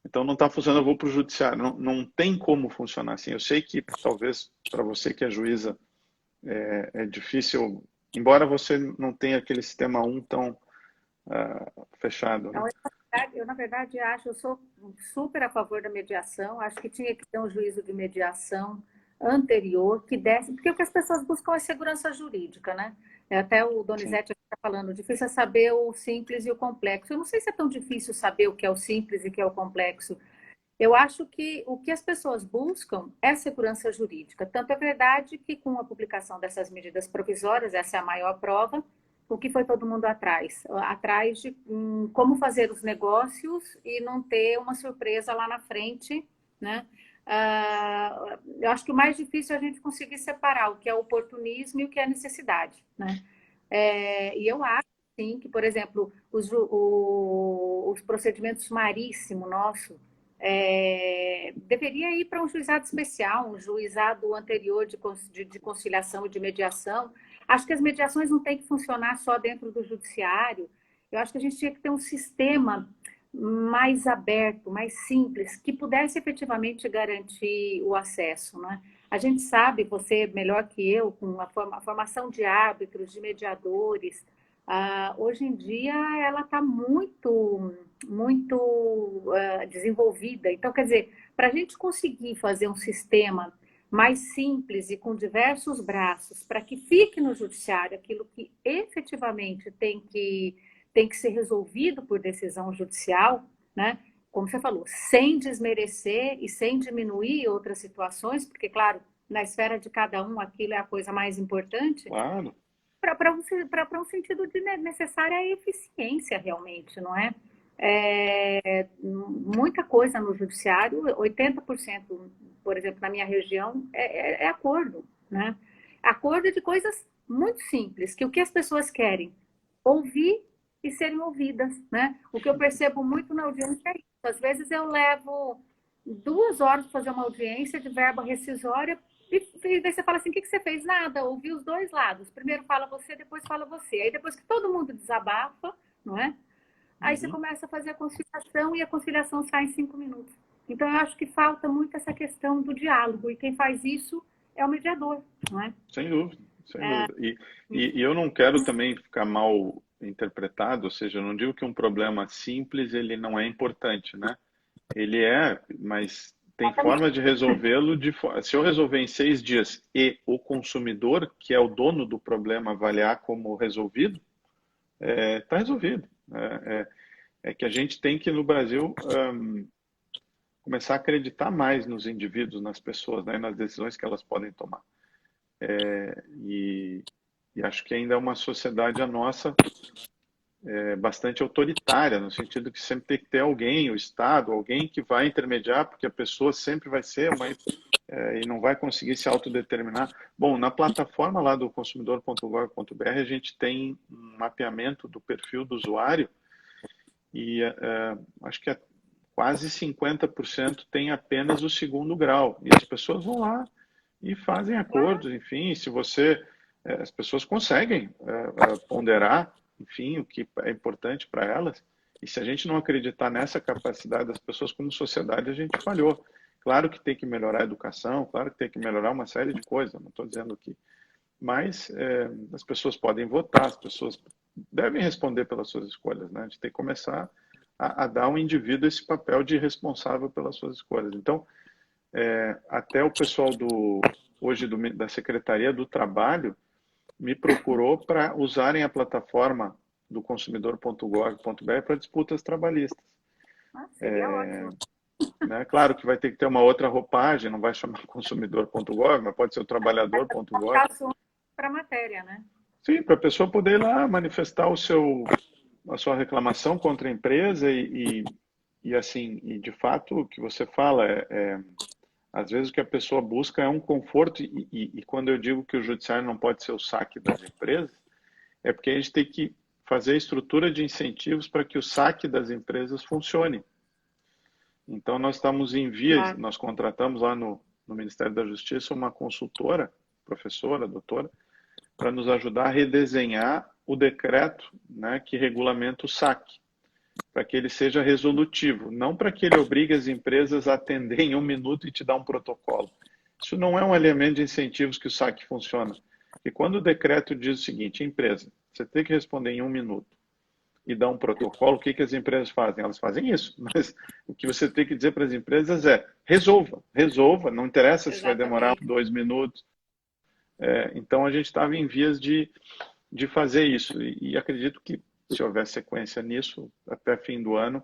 Então, não está funcionando, eu vou para o judiciário. Não tem como funcionar assim. Eu sei que, talvez, para você que é juíza, é difícil, embora você não tenha aquele sistema 1 tão fechado, né?
Então, na verdade, acho, eu sou super a favor da mediação, acho que tinha que ter um juízo de mediação anterior que desse, porque o que as pessoas buscam é segurança jurídica, né? Até o
Sim.
Donizete está falando, difícil é saber o simples e o complexo. Eu não sei se é tão difícil saber o que é o simples e o que é o complexo. Eu acho que o que as pessoas buscam é segurança jurídica. Tanto é verdade que com a publicação dessas medidas provisórias, essa é a maior prova, o que foi todo mundo atrás? Atrás de como fazer os negócios e não ter uma surpresa lá na frente, né? Eu acho que o mais difícil é a gente conseguir separar o que é oportunismo e o que é necessidade, né? E eu acho, sim, que, por exemplo, os procedimentos sumaríssimo nosso, deveria ir para um juizado especial, um juizado anterior de conciliação e de mediação. Acho que as mediações não têm que funcionar só dentro do judiciário. Eu acho que a gente tinha que ter um sistema mais aberto, mais simples, que pudesse efetivamente garantir o acesso, né? A gente sabe, você melhor que eu, com a formação de árbitros, de mediadores, hoje em dia ela está muito desenvolvida. Então, quer dizer, para a gente conseguir fazer um sistema mais simples e com diversos braços, para que fique no judiciário aquilo que efetivamente tem que ser resolvido por decisão judicial, né? Como você falou, sem desmerecer e sem diminuir outras situações, porque, claro, na esfera de cada um aquilo é a coisa mais importante,
Claro.
para um sentido de necessária eficiência realmente, não é? Muita coisa no judiciário, 80%, por exemplo, na minha região, é acordo, né? Acordo de coisas muito simples, que o que as pessoas querem ouvir e serem ouvidas, né? O que eu percebo muito na audiência é isso. Às vezes eu levo 2 horas para fazer uma audiência de verba rescisória e daí você fala assim, o que você fez? Nada, ouvi os dois lados. Primeiro fala você, depois fala você. Aí depois que todo mundo desabafa, não é? Aí você começa a fazer a conciliação e a conciliação sai em 5 minutos. Então eu acho que falta muito essa questão do diálogo e quem faz isso é o mediador, não é?
Sem dúvida, sem dúvida. E eu não quero também ficar mal interpretado, ou seja, eu não digo que um problema simples ele não é importante, né? Ele é, mas tem forma de resolvê-lo. Se eu resolver em 6 dias e o consumidor, que é o dono do problema, avaliar como resolvido, está resolvido. É que a gente tem que, no Brasil, começar a acreditar mais nos indivíduos, nas pessoas, né, nas decisões que elas podem tomar. E acho que ainda é uma sociedade a nossa bastante autoritária, no sentido que sempre tem que ter alguém, o Estado, alguém que vai intermediar, porque a pessoa sempre vai ser e não vai conseguir se autodeterminar. Bom, na plataforma lá do consumidor.gov.br a gente tem um mapeamento do perfil do usuário e acho que quase 50% tem apenas o segundo grau. E as pessoas vão lá e fazem acordos, enfim, se você... as pessoas conseguem ponderar, enfim, o que é importante para elas. E se a gente não acreditar nessa capacidade das pessoas como sociedade, a gente falhou. Claro que tem que melhorar a educação, claro que tem que melhorar uma série de coisas, não estou dizendo que... Mas as pessoas podem votar, as pessoas devem responder pelas suas escolhas, né? A gente tem que começar a dar ao indivíduo esse papel de responsável pelas suas escolhas. Então, até o pessoal hoje da Secretaria do Trabalho me procurou para usarem a plataforma do consumidor.gov.br para disputas trabalhistas.
Seria ótimo.
Né? Claro que vai ter que ter uma outra roupagem, não vai chamar consumidor.gov, mas pode ser o trabalhador.gov.
Para a matéria, né?
Sim, para a pessoa poder ir lá manifestar a sua reclamação contra a empresa e assim, e de fato o que você fala às vezes o que a pessoa busca é um conforto e quando eu digo que o judiciário não pode ser o saque das empresas, é porque a gente tem que fazer a estrutura de incentivos para que o saque das empresas funcione. Então nós estamos em vias, nós contratamos lá no Ministério da Justiça uma consultora, professora, doutora, para nos ajudar a redesenhar o decreto, né, que regulamenta o saque, para que ele seja resolutivo, não para que ele obrigue as empresas a atender em 1 minuto e te dar um protocolo. Isso não é um elemento de incentivos que o saque funciona. E quando o decreto diz o seguinte, empresa, você tem que responder em 1 minuto e dar um protocolo, o que as empresas fazem? Elas fazem isso, mas o que você tem que dizer para as empresas é resolva, não interessa se vai demorar 2 minutos. Então a gente estava em vias de de fazer isso. E acredito que, se houver sequência nisso, até fim do ano,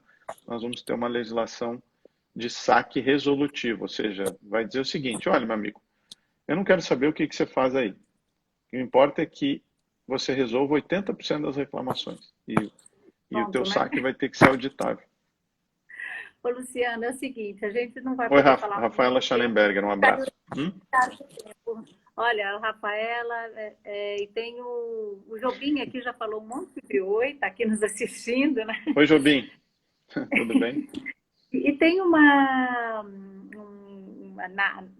nós vamos ter uma legislação de saque resolutivo, ou seja, vai dizer o seguinte: olha, meu amigo, eu não quero saber o que você faz aí. O que importa é que você resolva 80% das reclamações. E o teu
Pronto, né?
saque vai ter que ser auditável.
Ô, Luciano, é o seguinte, a gente não vai
Oi,
poder
Rafa.
falar
Rafaela
muito tempo.
Schallenberger, um abraço.
Olha, a Rafaela, e tem o Jobim aqui, já falou um monte de oi, está aqui nos assistindo, né?
Oi, Jobim. Tudo bem?
E tem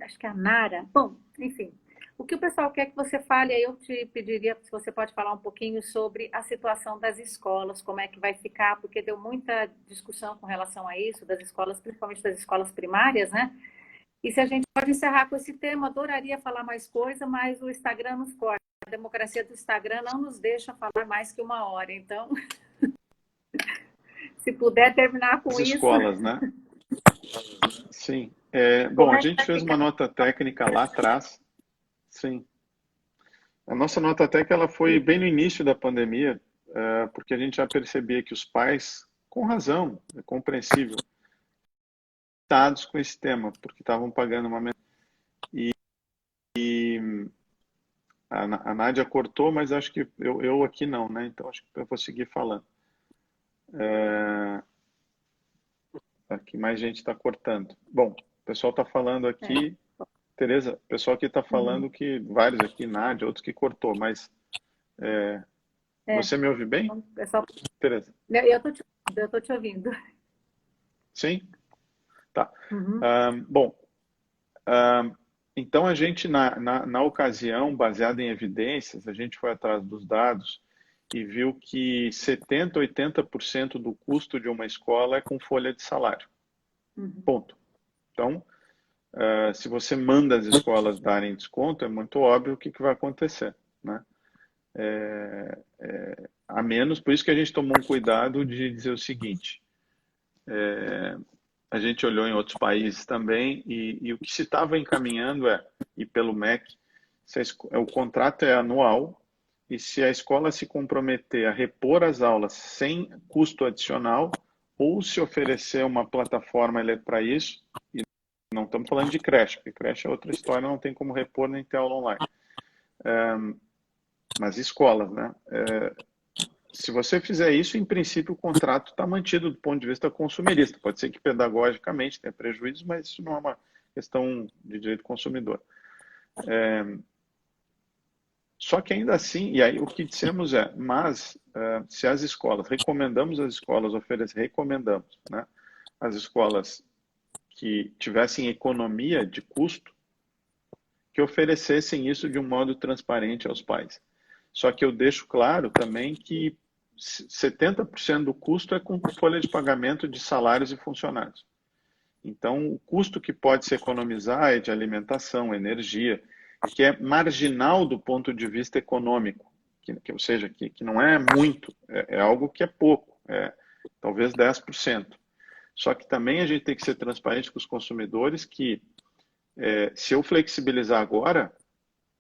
acho que é a Nara. Bom, enfim, o que o pessoal quer que você fale, aí eu te pediria se você pode falar um pouquinho sobre a situação das escolas, como é que vai ficar, porque deu muita discussão com relação a isso, das escolas, principalmente das escolas primárias, né? E se a gente pode encerrar com esse tema, adoraria falar mais coisa, mas o Instagram nos corta. A democracia do Instagram não nos deixa falar mais que 1 hora. Então, se puder terminar
As
com isso,
escolas, né? Sim. Bom,
como
a
é que
gente
vai
fez uma
ficar?
nota técnica lá atrás. Sim. A nossa nota técnica ela foi bem no início da pandemia, porque a gente já percebia que os pais, com razão, é compreensível, dados com esse tema, porque estavam pagando uma a Nádia cortou, mas acho que eu aqui não, né? Então acho que eu vou seguir falando. Aqui mais gente está cortando. Bom, o pessoal está falando
É.
aqui, Tereza, o pessoal aqui está
Uhum.
falando que vários aqui, Nádia, outros que cortou, mas
É.
você me ouve bem,
Então, é só...
Tereza?
Eu tô te ouvindo.
Sim? Tá.
Uhum.
Bom, ah, então a gente, na ocasião, baseado em evidências, a gente foi atrás dos dados e viu que 70, 80% do custo de uma escola é com folha de salário.
Uhum.
Ponto. Então, se você manda as escolas darem desconto, é muito óbvio o que vai acontecer, né? A menos, por isso que a gente tomou um cuidado de dizer o seguinte: a gente olhou em outros países também e o que se estava encaminhando e pelo MEC, o contrato é anual e se a escola se comprometer a repor as aulas sem custo adicional ou se oferecer uma plataforma para isso, e não estamos falando de creche, porque creche é outra história, não tem como repor nem ter aula online. Mas escolas, né? Se você fizer isso, em princípio, o contrato está mantido do ponto de vista consumerista. Pode ser que pedagogicamente tenha prejuízos, mas isso não é uma questão de direito consumidor. Só que ainda assim, e aí o que dissemos mas se as escolas, recomendamos as escolas recomendamos, né, as escolas que tivessem economia de custo, que oferecessem isso de um modo transparente aos pais. Só que eu deixo claro também que 70% do custo é com folha de pagamento de salários e funcionários. Então, o custo que pode se economizar é de alimentação, energia, que é marginal do ponto de vista econômico, ou seja, que não é muito, é algo que é pouco, talvez 10%. Só que também a gente tem que ser transparente com os consumidores que, se eu flexibilizar agora,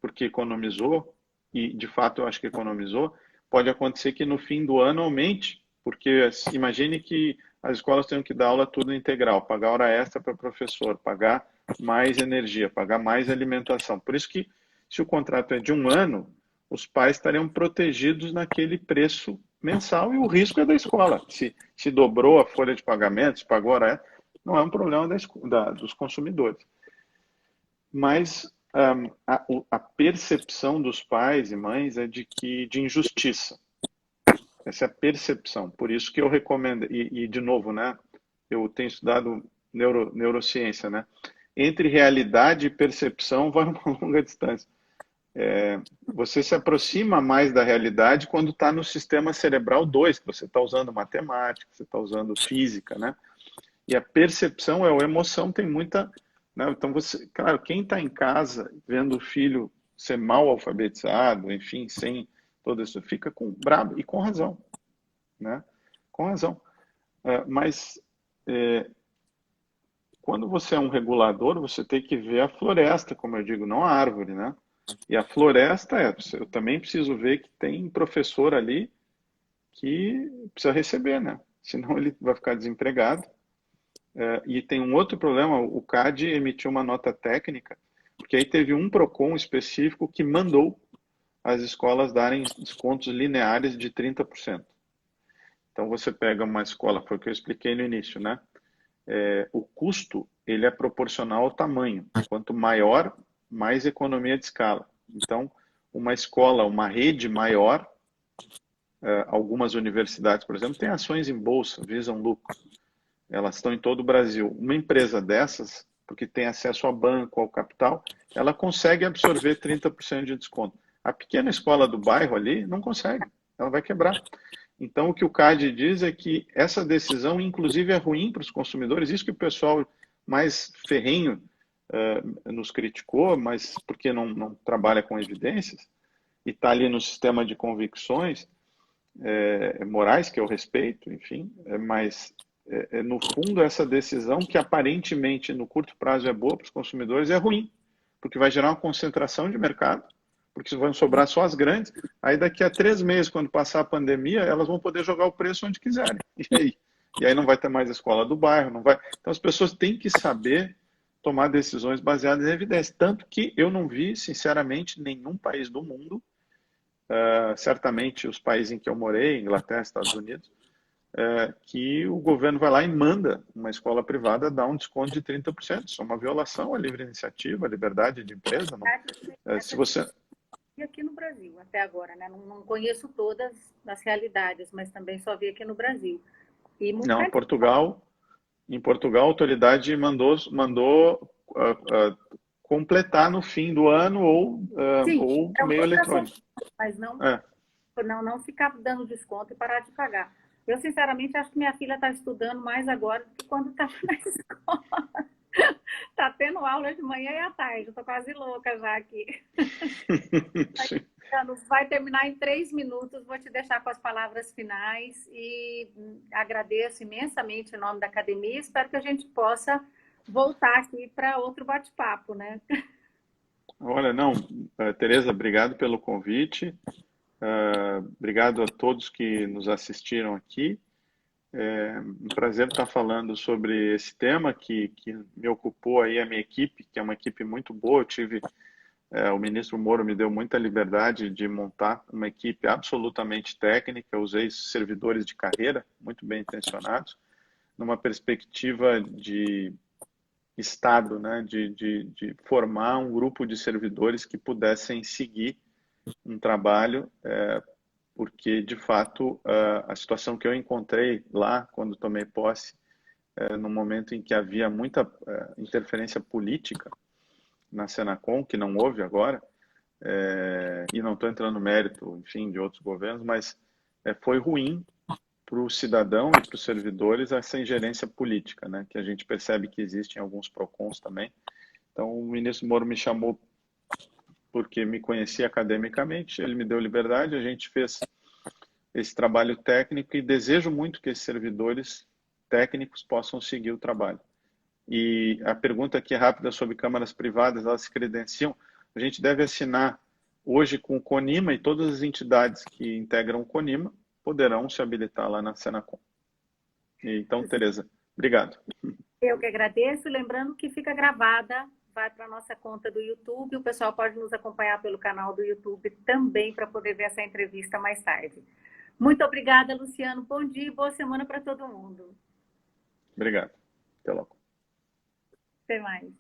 porque economizou, e de fato eu acho que economizou, pode acontecer que no fim do ano aumente, porque imagine que as escolas tenham que dar aula tudo integral, pagar hora extra para o professor, pagar mais energia, pagar mais alimentação. Por isso que, se o contrato é de 1 ano, os pais estariam protegidos naquele preço mensal e o risco é da escola. Se dobrou a folha de pagamento, se pagou hora extra, não é um problema dos consumidores. Mas a percepção dos pais e mães é de injustiça. Essa é a percepção. Por isso que eu recomendo, de novo, né? Eu tenho estudado neurociência, né? Entre realidade e percepção vai uma longa distância. Você se aproxima mais da realidade quando está no sistema cerebral 2, que você está usando matemática, você está usando física, né? E a percepção é a emoção, tem muita. Né? Então, claro, quem está em casa vendo o filho ser mal alfabetizado, enfim, sem todo isso, fica brabo e com razão, né? Com razão. Mas quando você é um regulador, você tem que ver a floresta, como eu digo, não a árvore, né? E a floresta eu também preciso ver que tem professor ali que precisa receber, né? Senão ele vai ficar desempregado. E tem um outro problema, o CAD emitiu uma nota técnica, porque aí teve um PROCON específico que mandou as escolas darem descontos lineares de 30%. Então você pega uma escola, foi o que eu expliquei no início, né? O custo ele é proporcional ao tamanho. Quanto maior, mais economia de escala. Então, uma escola, uma rede maior, algumas universidades, por exemplo, têm ações em bolsa, visam lucro. Elas estão em todo o Brasil. Uma empresa dessas, porque tem acesso a banco, ao capital, ela consegue absorver 30% de desconto. A pequena escola do bairro ali não consegue, ela vai quebrar. Então, o que o CAD diz é que essa decisão, inclusive, é ruim para os consumidores. Isso que o pessoal mais ferrenho nos criticou, mas porque não trabalha com evidências, e está ali no sistema de convicções morais, que eu respeito, enfim, mas no fundo essa decisão que aparentemente no curto prazo é boa para os consumidores é ruim, porque vai gerar uma concentração de mercado, porque vão sobrar só as grandes, aí daqui a 3 meses, quando passar a pandemia, elas vão poder jogar o preço onde quiserem, e aí não vai ter mais a escola do bairro, não vai. Então as pessoas têm que saber tomar decisões baseadas em evidência, tanto que eu não vi, sinceramente, nenhum país do mundo, certamente os países em que eu morei, Inglaterra, Estados Unidos, que o governo vai lá e manda uma escola privada dar um desconto de 30%. Isso é uma violação à livre iniciativa, à liberdade de empresa. Não? Se você...
E aqui no Brasil, até agora, né? Não conheço todas as realidades, mas também só vi aqui no Brasil. E
não, em Portugal a autoridade mandou completar no fim do ano ou meio eletrônico.
Mas não ficar dando desconto e parar de pagar. Eu, sinceramente, acho que minha filha está estudando mais agora do que quando estava na escola. Está tendo aula de manhã e à tarde. Eu estou quase louca já aqui. Vai terminar em 3 minutos. Vou te deixar com as palavras finais e agradeço imensamente em nome da academia. Espero que a gente possa voltar aqui para outro bate-papo, né?
Olha, não, Tereza, obrigado pelo convite. Obrigado a todos que nos assistiram aqui. É um prazer estar falando sobre esse tema que me ocupou aí a minha equipe, que é uma equipe muito boa. Eu tive, o ministro Moro me deu muita liberdade de montar uma equipe absolutamente técnica. Eu usei servidores de carreira, muito bem intencionados, numa perspectiva de Estado, né, de formar um grupo de servidores que pudessem seguir um trabalho, porque, de fato, a situação que eu encontrei lá, quando tomei posse, no momento em que havia muita interferência política na Senacom, que não houve agora, e não estou entrando no mérito, enfim, de outros governos, mas foi ruim para o cidadão e para os servidores essa ingerência política, né, que a gente percebe que existe em alguns PROCONs também. Então, o ministro Moro me chamou porque me conhecia academicamente, ele me deu liberdade, a gente fez esse trabalho técnico e desejo muito que esses servidores técnicos possam seguir o trabalho. E a pergunta aqui é rápida sobre câmaras privadas, elas se credenciam. A gente deve assinar hoje com o CONIMA e todas as entidades que integram o CONIMA poderão se habilitar lá na Senacom. Então, Tereza, obrigado.
Eu que agradeço. Lembrando que fica gravada, vai para a nossa conta do YouTube. O pessoal pode nos acompanhar pelo canal do YouTube também para poder ver essa entrevista mais tarde. Muito obrigada, Luciano. Bom dia e boa semana para todo mundo.
Obrigado. Até logo.
Até mais.